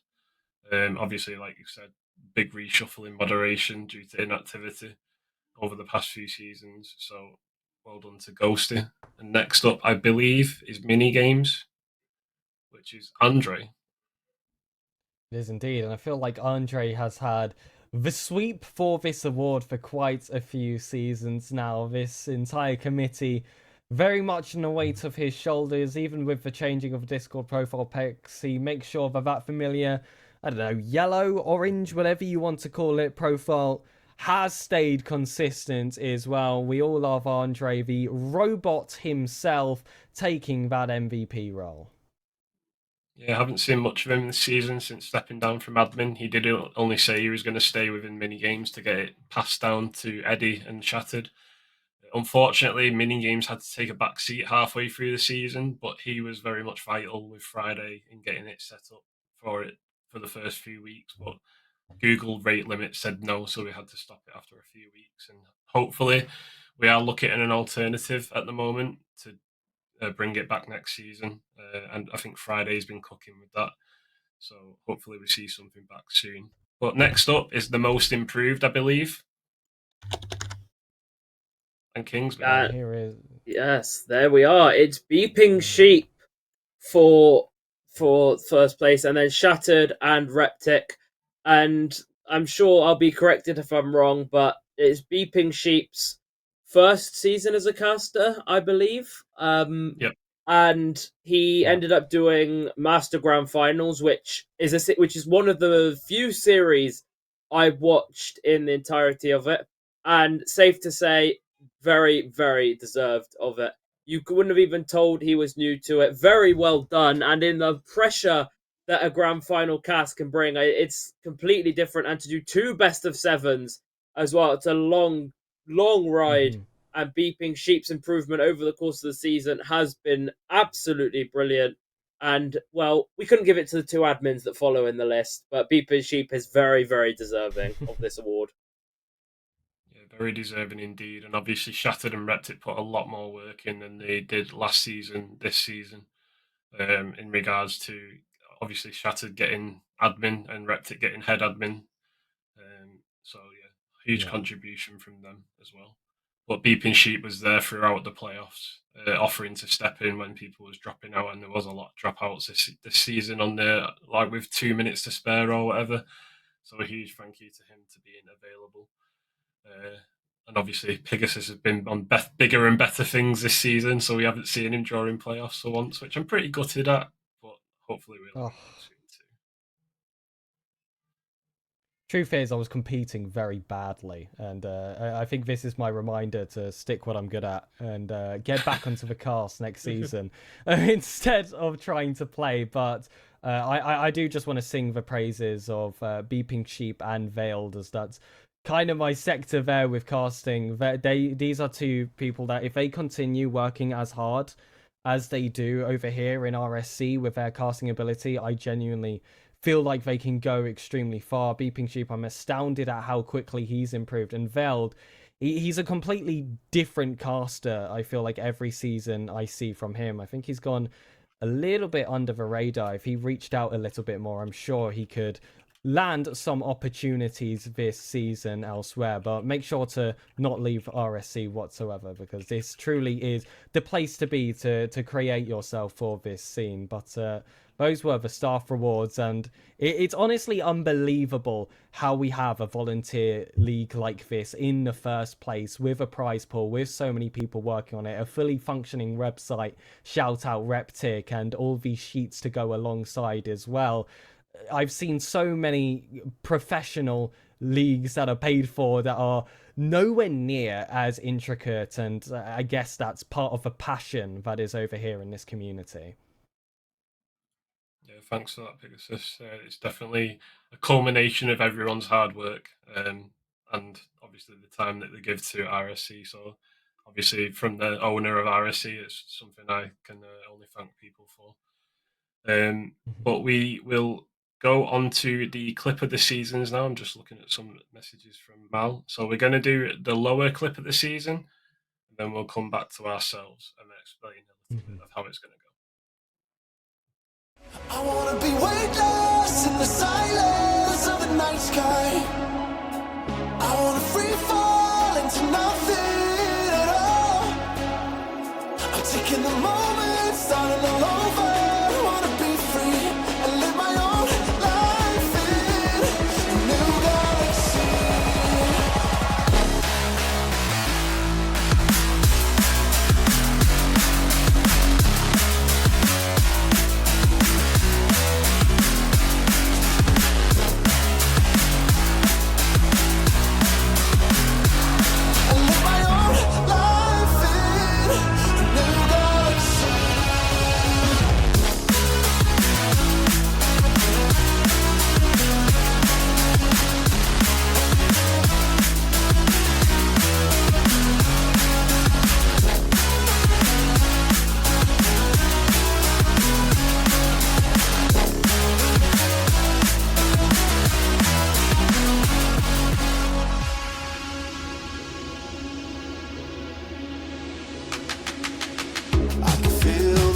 Obviously, like you said, big reshuffle in moderation due to inactivity over the past few seasons. So well done to Ghosty. And next up, I believe, is mini games, which is Andre. It is indeed, and I feel like Andre has had the sweep for this award for quite a few seasons now. This entire committee very much on the weight of his shoulders, even with the changing of Discord profile pics. He makes sure that familiar, I don't know, yellow, orange, whatever you want to call it, profile has stayed consistent as well. We all love Andre, the robot himself, taking that MVP role. Yeah, I haven't seen much of him this season since stepping down from admin. He did only say he was going to stay within mini games to get it passed down to Eddie and Shattered. Unfortunately, mini games had to take a back seat halfway through the season, but he was very much vital with Friday in getting it set up for the first few weeks. But Google rate limit said no, so we had to stop it after a few weeks. And hopefully, we are looking at an alternative at the moment to bring it back next season. And I think Friday's been cooking with that. So hopefully we see something back soon. But next up is the most improved, I believe. And Kingsman. Here is... Yes, there we are. It's Beeping Sheep for first place, and then Shattered and Reptic. And I'm sure I'll be corrected if I'm wrong, but it's Beeping Sheep's first season as a caster, I believe. Yep. And he ended up doing Master Grand Finals, which is one of the few series I watched in the entirety of it. And safe to say, very, very deserved of it. You wouldn't have even told he was new to it. Very well done. And in the pressure that a grand final cast can bring, it's completely different. And to do 2 best of 7s as well, it's a long ride. Mm-hmm. And Beeping Sheep's improvement over the course of the season has been absolutely brilliant. And, well, we couldn't give it to the 2 admins that follow in the list, but Beeping Sheep is very, very deserving of this award. Yeah, very deserving indeed. And obviously Shattered and Reptic put a lot more work in than they did last season, this season, in regards to, obviously, Shattered getting admin and Reptic getting head admin. So, yeah, huge contribution from them as well. But Beeping Sheep was there throughout the playoffs, offering to step in when people was dropping out, and there was a lot of dropouts this season on there, like with 2 minutes to spare or whatever. So a huge thank you to him to being available. And obviously Pegasus has been on bigger and better things this season, so we haven't seen him during playoffs for once, which I'm pretty gutted at, but hopefully we'll soon too. Truth is, I was competing very badly, and I think this is my reminder to stick what I'm good at and get back onto the cast next season instead of trying to play. But I do just want to sing the praises of Beeping Sheep and Veiled, as that's kind of my sector there with casting. These are 2 people that, if they continue working as hard as they do over here in RSC with their casting ability, I genuinely feel like they can go extremely far. Beeping Sheep, I'm astounded at how quickly he's improved. And Veld, he's a completely different caster, I feel like, every season I see from him. I think he's gone a little bit under the radar. If he reached out a little bit more, I'm sure he could land some opportunities this season elsewhere. But make sure to not leave RSC whatsoever, because this truly is the place to be to create yourself for this scene. But those were the staff rewards, and it's honestly unbelievable how we have a volunteer league like this in the first place, with a prize pool, with so many people working on it, a fully functioning website, shout out Reptic, and all these sheets to go alongside as well. I've seen so many professional leagues that are paid for that are nowhere near as intricate, and I guess that's part of the passion that is over here in this community. Yeah, thanks for that, Pegasus. It's definitely a culmination of everyone's hard work, and obviously the time that they give to RSC. So obviously from the owner of RSC, it's something I can only thank people for. But we will go on to the clip of the seasons now. I'm just looking at some messages from Mal. So we're going to do the lower clip of the season, and then we'll come back to ourselves and explain a little bit of how it's going to go. I wanna be weightless in the silence of the night sky. I wanna free fall into nothing at all.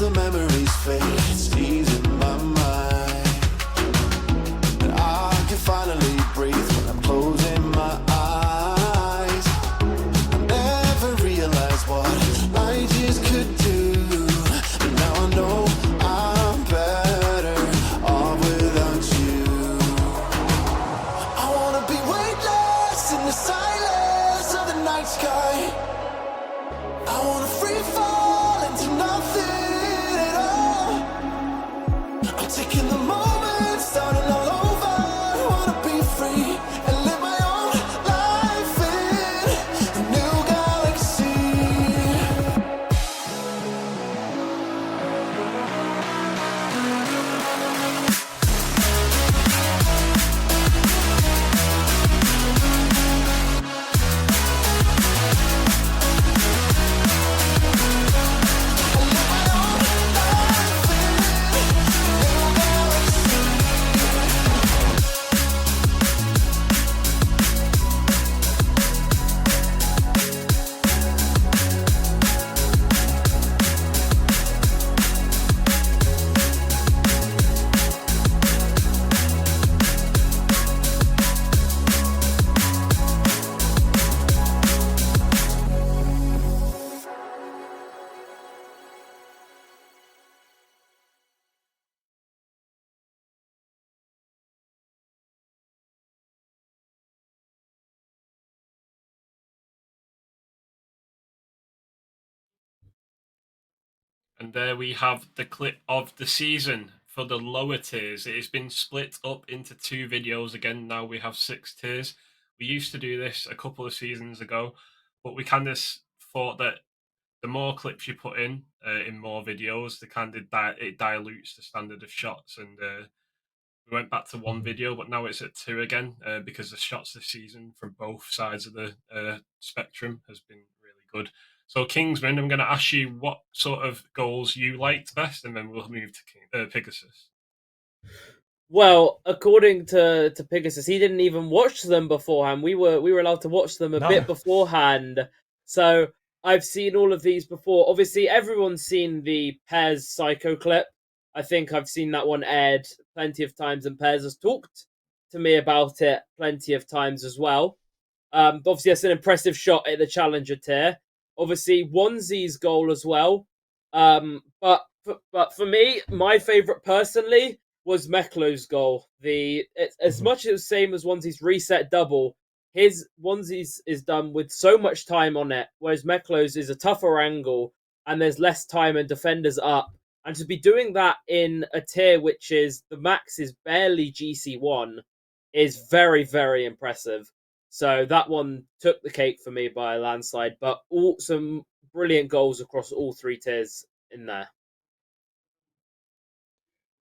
the memories fade, it's easing my mind. And I can finally breathe when I'm closing my eyes. I never realized what light years could do, but now I know I'm better off without you. I wanna be weightless in the silence of the night sky. I wanna free fall into nothing at all. I'm taking the moment, starting all over. I wanna be free and live my own life in a new galaxy. And there we have the clip of the season for the lower tiers. It has been split up into 2 videos again. Now we have 6 tiers. We used to do this a couple of seasons ago, but we kind of thought that the more clips you put in more videos, the kind of it dilutes the standard of shots. And we went back to 1 video, but now it's at 2 again because the shots this season from both sides of the spectrum has been really good. So, Kingsman, I'm going to ask you what sort of goals you liked best, and then we'll move to Pegasus. Well, according to Pegasus, he didn't even watch them beforehand. We were allowed to watch them a bit beforehand. So I've seen all of these before. Obviously, everyone's seen the Pez Psycho clip. I think I've seen that one aired plenty of times, and Pez has talked to me about it plenty of times as well. Obviously, that's an impressive shot at the Challenger tier. Obviously, Onesie's goal as well. But for me, my favourite personally was Meklo's goal. As much as the same as Onesie's reset double, his Onesie's is done with so much time on it, whereas Meklo's is a tougher angle and there's less time and defenders up. And to be doing that in a tier which is the max is barely GC1 is very, very impressive. So that one took the cake for me by a landslide, but some brilliant goals across all 3 tiers in there.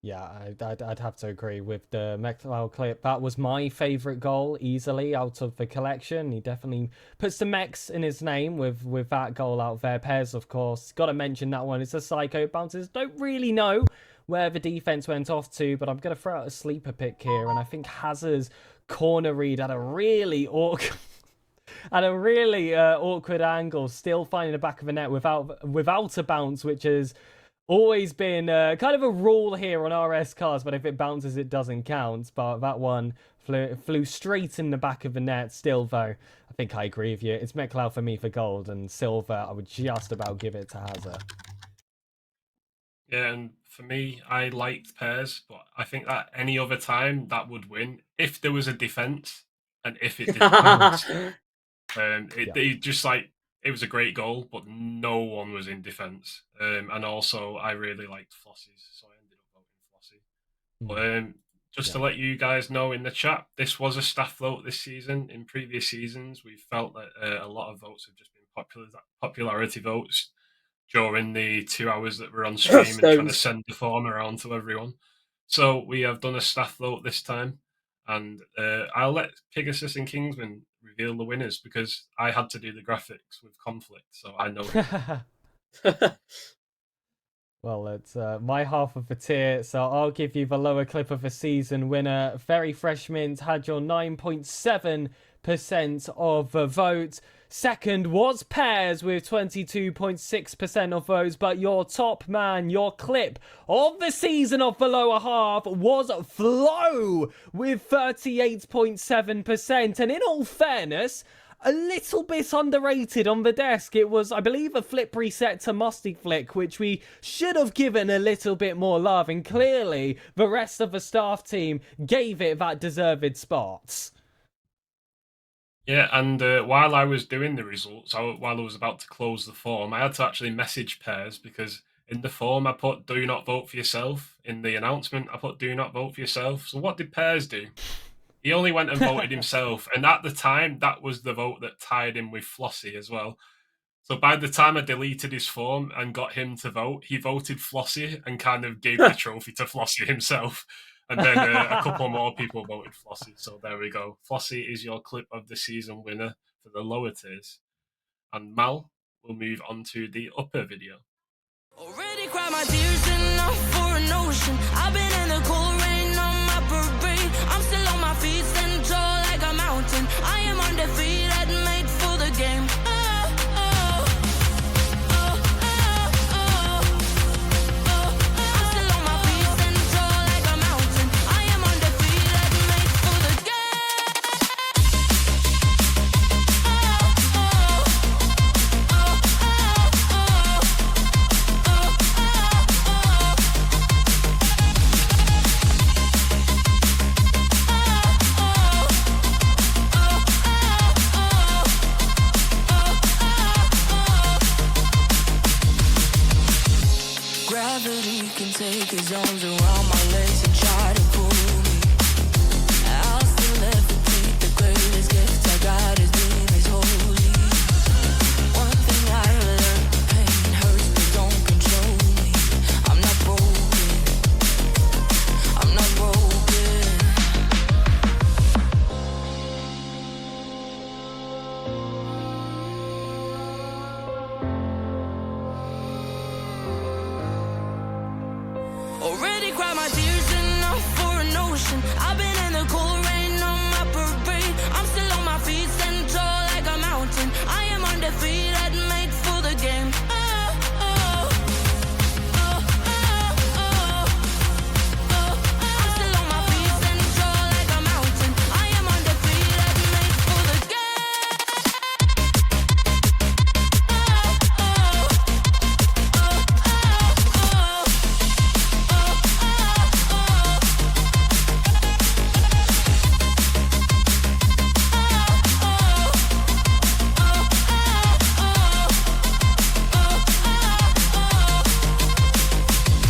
Yeah, I'd have to agree with the Meklow clip. That was my favourite goal, easily, out of the collection. He definitely puts the Mex in his name with that goal out there. Pez, of course. Got to mention that one. It's a psycho. Bounces don't really know where the defence went off to, but I'm going to throw out a sleeper pick here, and I think Hazard's corner read at a really awkward... at a really awkward angle, still finding the back of the net without a bounce, which has always been kind of a rule here on RS cars, but if it bounces, it doesn't count. But that one flew straight in the back of the net. Still, though, I think I agree with you. It's Meklow for me for gold, and silver, I would just about give it to Hazard. Yeah, and for me, I liked Pez, but I think that any other time that would win if there was a defense and if it didn't bounce. It just like it was a great goal, but no one was in defense. And also, I really liked Flossie's, so I ended up voting Flossie. But just to let you guys know in the chat, this was a staff vote this season. In previous seasons, we felt that a lot of votes have just been popularity votes during the 2 hours that we're on stream and trying to send the form around to everyone. So we have done a staff vote this time, and I'll let Pegasus and Kingsman reveal the winners because I had to do the graphics with conflict, so I know. Well, it's my half of the tier, so I'll give you the lower clip of the season winner. Very Fresh Mint had your 9.7% of the vote. Second was Pears with 22.6% of votes, but your top man, your clip of the season of the lower half was Flo with 38.7%. And in all fairness, a little bit underrated on the desk. It was, I believe, a flip reset to Musty Flick, which we should have given a little bit more love. And clearly, the rest of the staff team gave it that deserved spot. Yeah, and while I was doing the results, while I was about to close the form, I had to actually message Pears because in the form I put "do not vote for yourself." In the announcement, I put "do not vote for yourself." So what did Pears do? He only went and voted himself, and at the time, that was the vote that tied him with Flossie as well. So by the time I deleted his form and got him to vote, he voted Flossie and kind of gave the trophy to Flossie himself. And then a couple more people voted Flossie. So there we go. Flossie is your clip of the season winner for the lower tiers. And Mal will move on to the upper video. Already cried my tears enough for an ocean. I've been in the cold rain on my parade. I'm still on my feet, stand tall like a mountain. I am undefeated, made for the game. Gravity can take his arms around my legs and try to pull me. I'll still levitate. The greatest gift I got is being his holy. One thing I learned, pain hurts but don't control me. I'm not broken. I'm not broken. Already cried my tears enough for an ocean. I've been in the cold rain on my parade. I'm still on my feet, stand tall like a mountain. I am undefeated, made for the game. I'm still on my feet, stand tall like a mountain. I am undefeated, made for the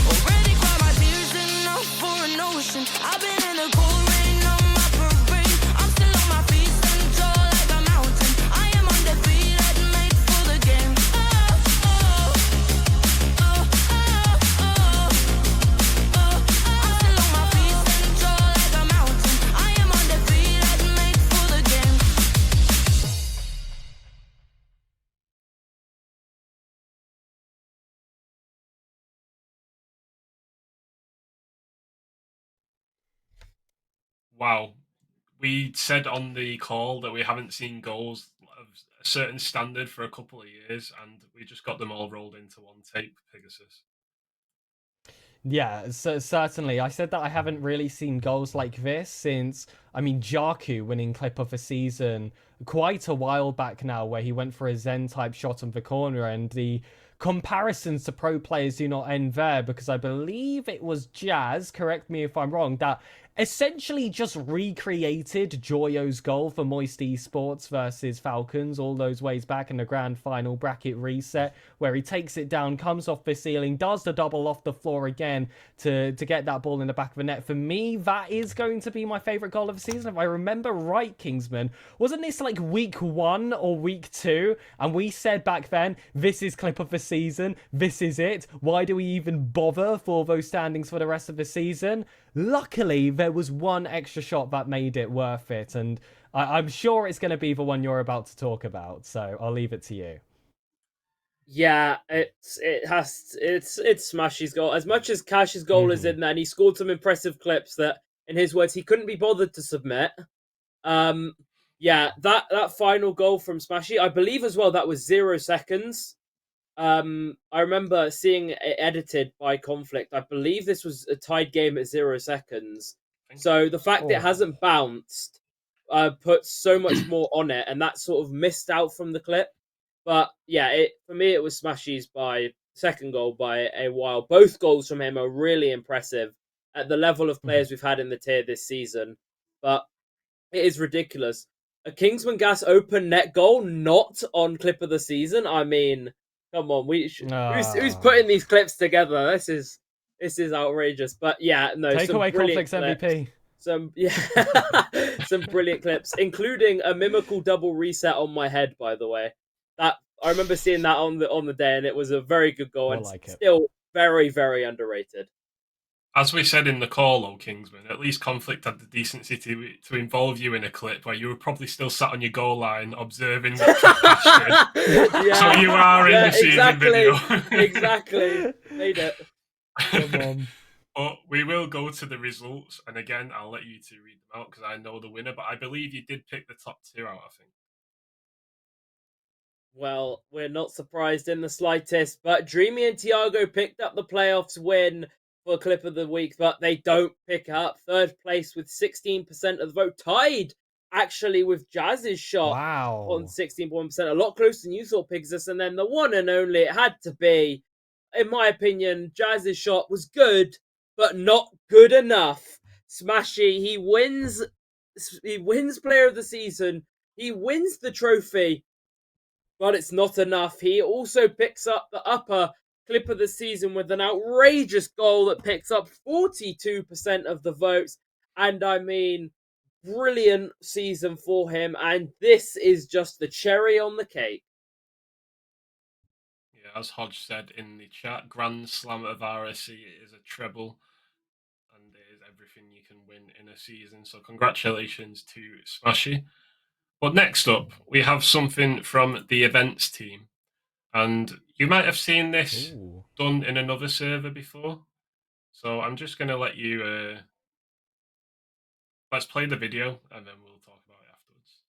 Already cried my tears enough for an ocean. I've been in the cold rain on my parade. I'm still on my feet, stand tall like a mountain. I am undefeated, made for the game. I'm still on my feet, stand tall like a mountain. I am undefeated, made for the game. Wow. We said on the call that we haven't seen goals of a certain standard for a couple of years, and we just got them all rolled into one tape, Pegasus. Yeah, so certainly. I said that I haven't really seen goals like this since, Jaku winning clip of the season quite a while back now, where he went for a Zen-type shot on the corner, and the comparisons to pro players do not end there, because I believe it was Jazz, correct me if I'm wrong, that essentially just recreated Joyo's goal for Moist Esports versus Falcons all those ways back in the grand final bracket reset, where he takes it down, comes off the ceiling, does the double off the floor again to get that ball in the back of the net. For me, that is going to be my favourite goal of the season. If I remember right, Kingsman, wasn't this like week 1 or week 2? And we said back then, this is clip of the season, this is it. Why do we even bother for those standings for the rest of the season? Luckily, there was one extra shot that made it worth it, and I'm sure it's going to be the one you're about to talk about, so I'll leave it to you. Yeah, it's Smash's goal. As much as Cash's goal is in there, and he scored some impressive clips that, in his words, he couldn't be bothered to submit. Yeah, that final goal from Smashy, I believe as well that was 0 seconds. I remember seeing it edited by Conflict. I believe this was a tied game at 0 seconds. So the fact it hasn't bounced puts so much more on it, and that sort of missed out from the clip. But yeah, for me it was Smashy's by second goal by a while. Both goals from him are really impressive at the level of players we've had in the tier this season. But it is ridiculous. A Kingsman Gas open net goal not on clip of the season. I mean, come on, who's putting these clips together? This is outrageous. But yeah, no, Take away Conflict's MVP. Some brilliant clips, including a mimical double reset on my head. By the way, that I remember seeing that on the day, and it was a very good goal, and still very, very underrated. As we said in the call, though, Kingsman, at least Conflict had the decency to involve you in a clip where you were probably still sat on your goal line observing what Yeah, so you are in the season video. Exactly. Made it. Come on. But we will go to the results, and again, I'll let you two read them out because I know the winner, but I believe you did pick the top 2 out, I think. Well, we're not surprised in the slightest, but Dreamy and Tiago picked up the playoffs win for Clip of the Week, but they don't pick up third place with 16% of the vote, tied actually with Jazz's shot on 16.1%, a lot closer than you thought, Pigsus. And then the one and only, it had to be, in my opinion, Jazz's shot was good, but not good enough. Smashy, he wins Player of the Season, he wins the trophy, but it's not enough. He also picks up the upper Clip of the Season with an outrageous goal that picks up 42% of the votes. And I mean, brilliant season for him. And this is just the cherry on the cake. Yeah, as Hodge said in the chat, Grand Slam of RSC is a treble. And it is everything you can win in a season. So congratulations to Smashy. But next up, we have something from the events team. And you might have seen this done in another server before. So I'm just going to let you... let's play the video, and then we'll talk about it afterwards.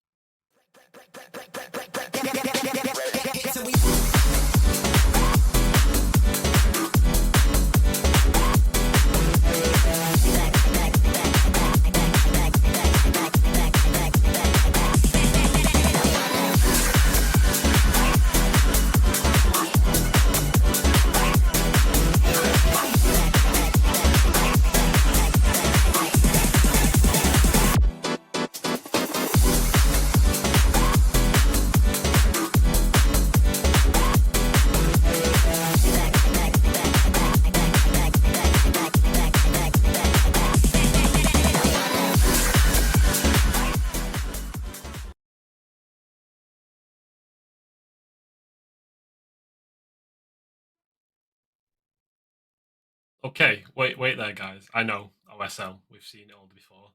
Okay, wait there, guys. I know, OSL, we've seen it all before.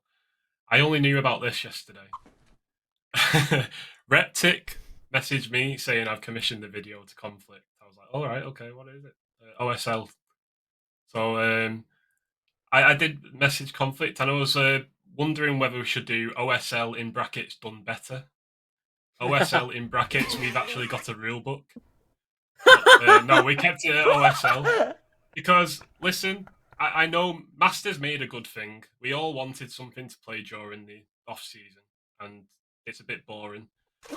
I only knew about this yesterday. Reptic messaged me saying I've commissioned the video to Conflict. I was like, all right, okay, what is it? OSL. So I did message Conflict, and I was wondering whether we should do OSL in brackets done better. OSL in brackets, we've actually got a rule book. But, no, we kept it at OSL. Because, listen, I know Masters made a good thing. We all wanted something to play during the off-season, and it's a bit boring.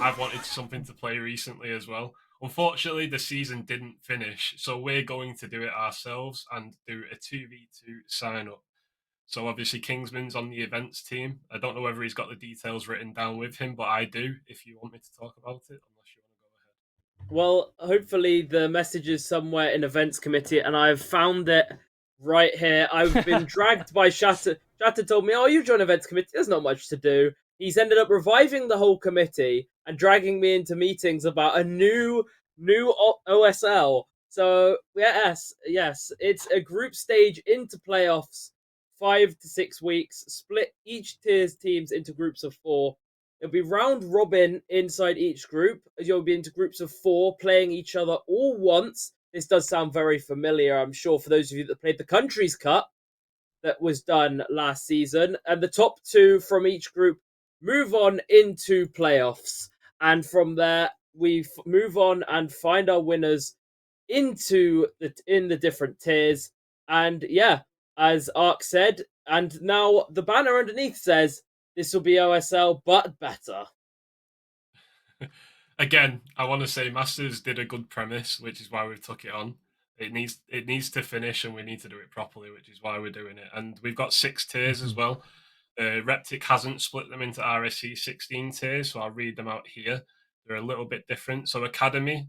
I've wanted something to play recently as well. Unfortunately, the season didn't finish, so we're going to do it ourselves and do a 2v2 sign-up. So obviously Kingsman's on the events team. I don't know whether he's got the details written down with him, but I do, if you want me to talk about it. Well, hopefully the message is somewhere in events committee, and I've found it right here. I've been dragged by Shatter. Shatter told me, "Oh, you join events committee. There's not much to do." He's ended up reviving the whole committee and dragging me into meetings about a new OSL. So yes, it's a group stage into playoffs, 5 to 6 weeks. Split each tier's teams into groups of 4. It'll be round robin inside each group. You'll be into groups of 4, playing each other all once. This does sound very familiar, I'm sure, for those of you that played the Countries Cup that was done last season. And the top 2 from each group move on into playoffs. And from there, we move on and find our winners in the different tiers. And yeah, as Ark said, and now the banner underneath says, this will be OSL, but better. Again, I want to say Masters did a good premise, which is why we've took it on. It needs to finish, and we need to do it properly, which is why we're doing it. And we've got 6 tiers as well. Reptic hasn't split them into RSC16 tiers, so I'll read them out here. They're a little bit different. So Academy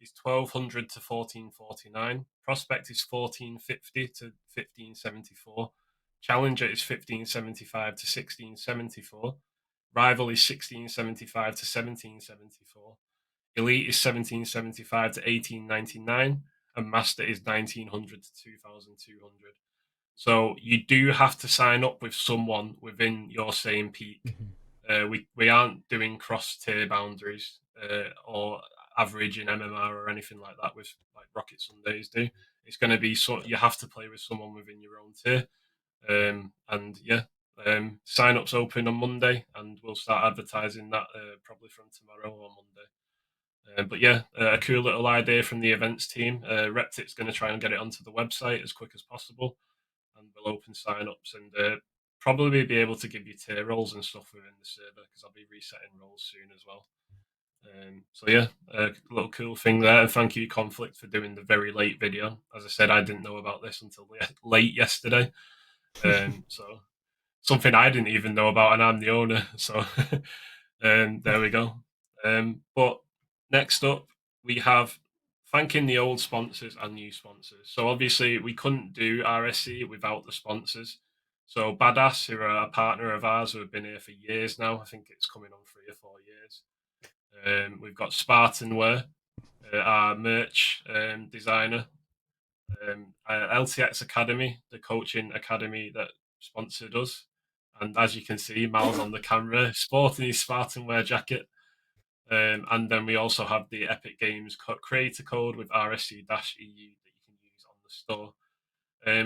is 1200 to 1449. Prospect is 1450 to 1574. Challenger is 1575 to 1674. Rival is 1675 to 1774. Elite is 1775 to 1899. And Master is 1900 to 2200. So you do have to sign up with someone within your same peak. We aren't doing cross-tier boundaries or average in MMR or anything like that with like Rocket Sundays do. It's going to be you have to play with someone within your own tier. And yeah, sign-ups open on Monday, and we'll start advertising that probably from tomorrow or Monday. But yeah, a cool little idea from the events team. Reptic's going to try and get it onto the website as quick as possible, and we'll open sign-ups and probably be able to give you tier roles and stuff within the server, because I'll be resetting roles soon as well. So yeah, a little cool thing there. And thank you, Conflict, for doing the very late video. As I said, I didn't know about this until late yesterday. So something I didn't even know about, and I'm the owner. So there we go. But next up, we have thanking the old sponsors and new sponsors. So obviously, we couldn't do RSC without the sponsors. So Badass, who are a partner of ours, who have been here for years now. I think it's coming on 3 or 4 years. We've got SpartanWare, our merch designer. LTXAcademy, the coaching academy that sponsored us. And as you can see, Mal's on the camera, sporting his SpartanWare jacket. And then we also have the Epic Games creator code with RSC-EU that you can use on the store.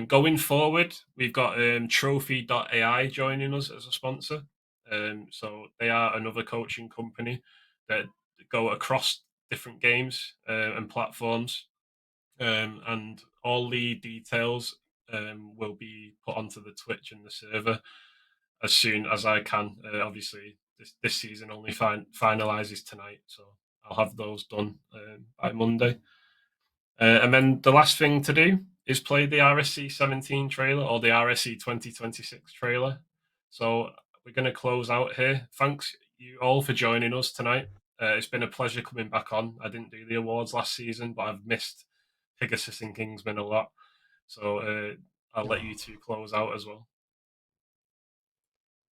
Going forward, we've got Trophy.ai joining us as a sponsor. So they are another coaching company that go across different games and platforms. And all the details will be put onto the Twitch and the server as soon as I can. Obviously, this season only finalizes tonight, so I'll have those done by Monday. And then the last thing to do is play the RSC17 trailer, or the RSC 2026 trailer. So we're going to close out here. Thanks you all for joining us tonight. It's been a pleasure coming back on. I didn't do the awards last season, but I've missed Pegasus and Kingsman a lot. So I'll let you two close out as well.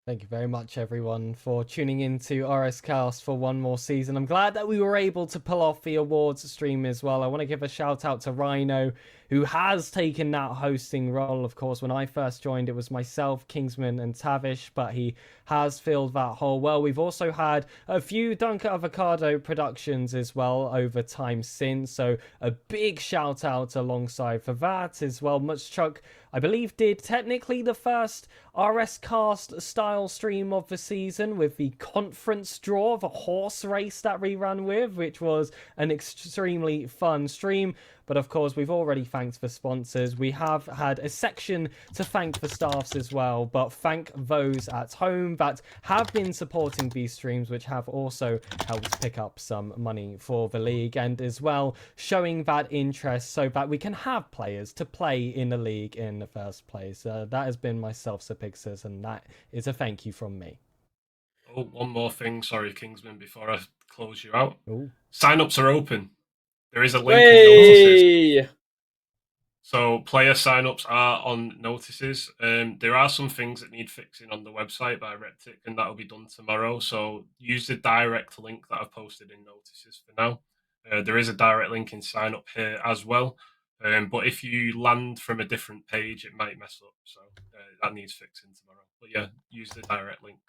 Thank you very much, everyone, for tuning in to RSCast for one more season. I'm glad that we were able to pull off the awards stream as well. I want to give a shout out to Rhino, who has taken that hosting role. Of course, when I first joined, it was myself, Kingsman, and Tavish, but he has filled that hole well. We've also had a few Dunker Avocado productions as well over time since, so a big shout out alongside for that as well. Much Chuck, I believe, did technically the first RSCast style stream of the season with the conference draw of a horse race that we ran with, which was an extremely fun stream. But of course, we've already thanked the sponsors. We have had a section to thank the staffs as well, but thank those at home that have been supporting these streams, which have also helped pick up some money for the league, and as well showing that interest so that we can have players to play in the league in the first place. That has been myself, Sir Pixis, and that is a thank you from me. Oh, one more thing. Sorry, Kingsman, before I close you out. Ooh. Sign-ups are open. There is a link in notices. So player sign-ups are on notices. There are some things that need fixing on the website by Reptic, and that will be done tomorrow. So use the direct link that I've posted in notices for now. There is a direct link in sign-up here as well. But if you land from a different page, it might mess up. So that needs fixing tomorrow. But yeah, use the direct link.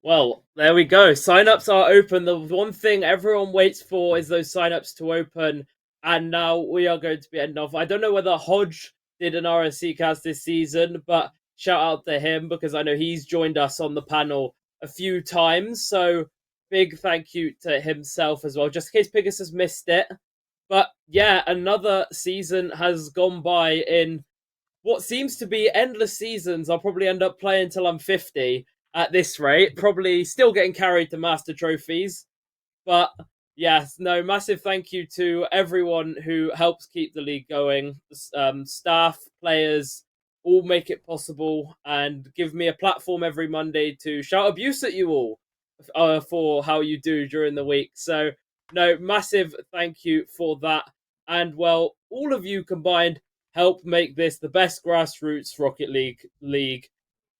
Well, there we go. Sign-ups are open. The one thing everyone waits for is those sign-ups to open. And now we are going to be ending off. I don't know whether Hodge did an RSC cast this season, but shout out to him because I know he's joined us on the panel a few times. So big thank you to himself as well, just in case Pigus has missed it. But yeah, another season has gone by in what seems to be endless seasons. I'll probably end up playing till I'm 50 at this rate, probably still getting carried to master trophies. But yes, no, massive thank you to everyone who helps keep the league going. Staff, players, all make it possible and give me a platform every Monday to shout abuse at you all for how you do during the week. So, no, massive thank you for that. And well, all of you combined help make this the best grassroots Rocket League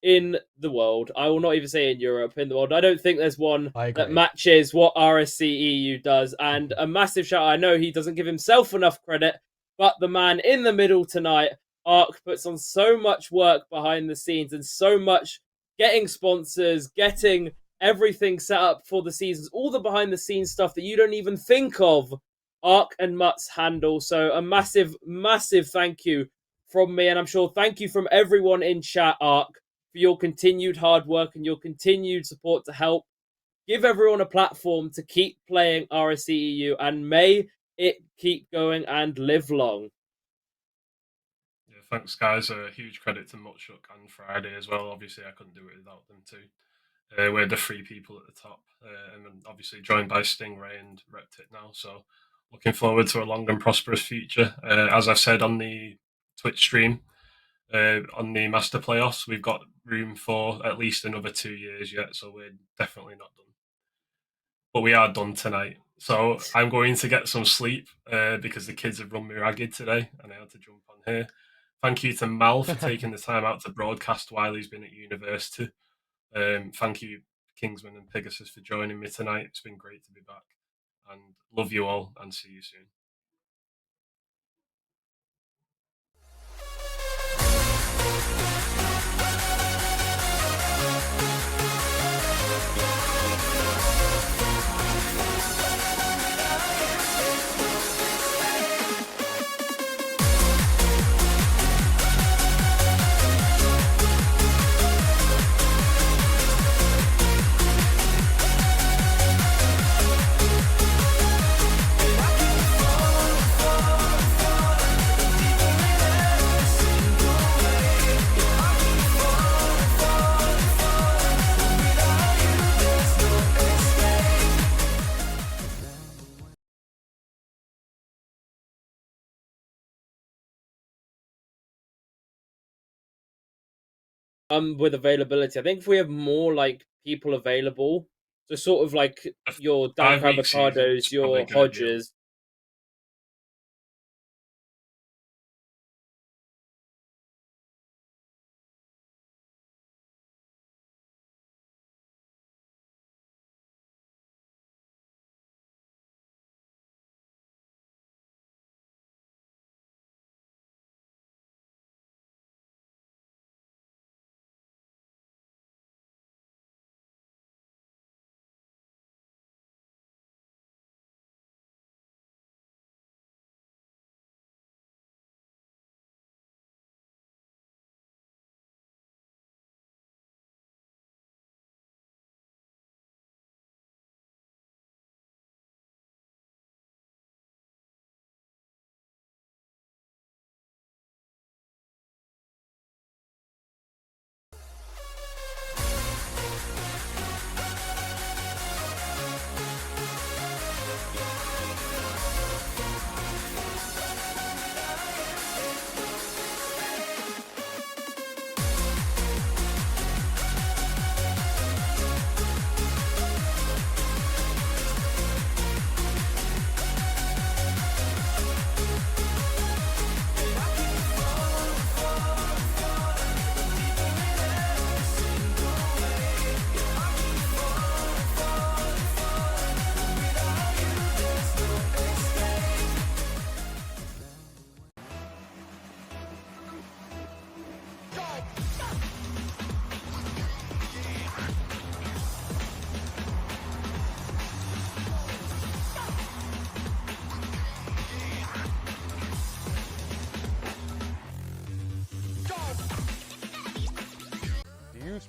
in the world. I will not even say in Europe, in the world. I don't think there's one that matches what RSC-EU does. And a massive shout out. I know he doesn't give himself enough credit, but the man in the middle tonight, Ark, puts on so much work behind the scenes and so much getting sponsors, getting everything set up for the seasons, all the behind the scenes stuff that you don't even think of. Ark and Mutt's handle. So a massive, massive thank you from me. And I'm sure thank you from everyone in chat, Ark, for your continued hard work and your continued support to help give everyone a platform to keep playing RSC-EU, and may it keep going and live long. Yeah, thanks, guys. A huge credit to Mutchuk and Friday as well. Obviously, I couldn't do it without them too. We're the three people at the top, and then obviously joined by Stingray and Reptit now. So looking forward to a long and prosperous future. As I've said on the Twitch stream, on the Master Playoffs, we've got room for at least another 2 years yet, so we're definitely not done. But we are done tonight. So I'm going to get some sleep because the kids have run me ragged today and I had to jump on here. Thank you to Mal for taking the time out to broadcast while he's been at university. Thank you, Kingsman and Pegasus, for joining me tonight. It's been great to be back. And love you all and see you soon. With availability, I think if we have more like people available, so sort of like your Dank 5 week season's Avocados, your probably gonna be Hodges,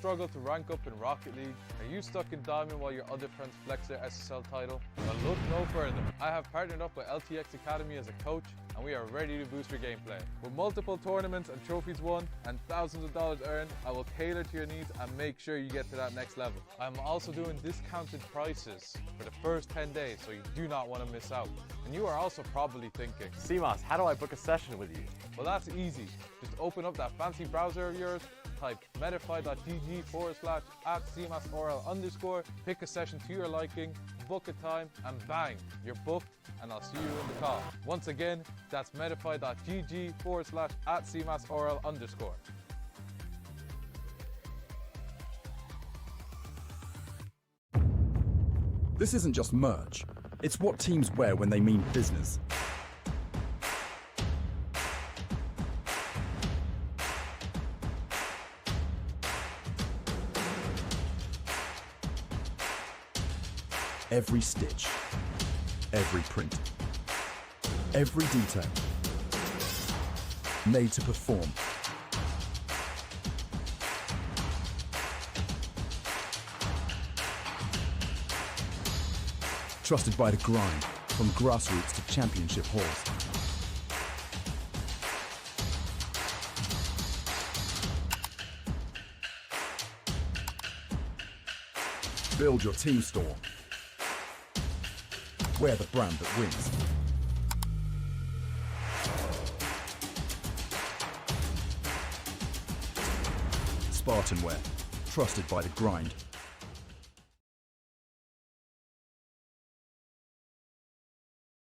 struggle to rank up in Rocket League? Are you stuck in Diamond while your other friends flex their SSL title? Well, look no further. I have partnered up with LTXAcademy as a coach, and we are ready to boost your gameplay. With multiple tournaments and trophies won and thousands of dollars earned, I will cater to your needs and make sure you get to that next level. I'm also doing discounted prices for the first 10 days, so you do not want to miss out. And you are also probably thinking, CMOS, how do I book a session with you? well, that's easy. Just open up that fancy browser of yours, type metafy.gg/@cmasorl_, pick a session to your liking, book a time, and bang, you're booked, and I'll see you in the call. Once again, that's metafy.gg/@cmasorl_. This isn't just merch, it's what teams wear when they mean business. Every stitch, every print, every detail, made to perform. Trusted by the grind, from grassroots to championship halls. Build your team store. Wear the brand that wins. SpartanWare, trusted by the grind.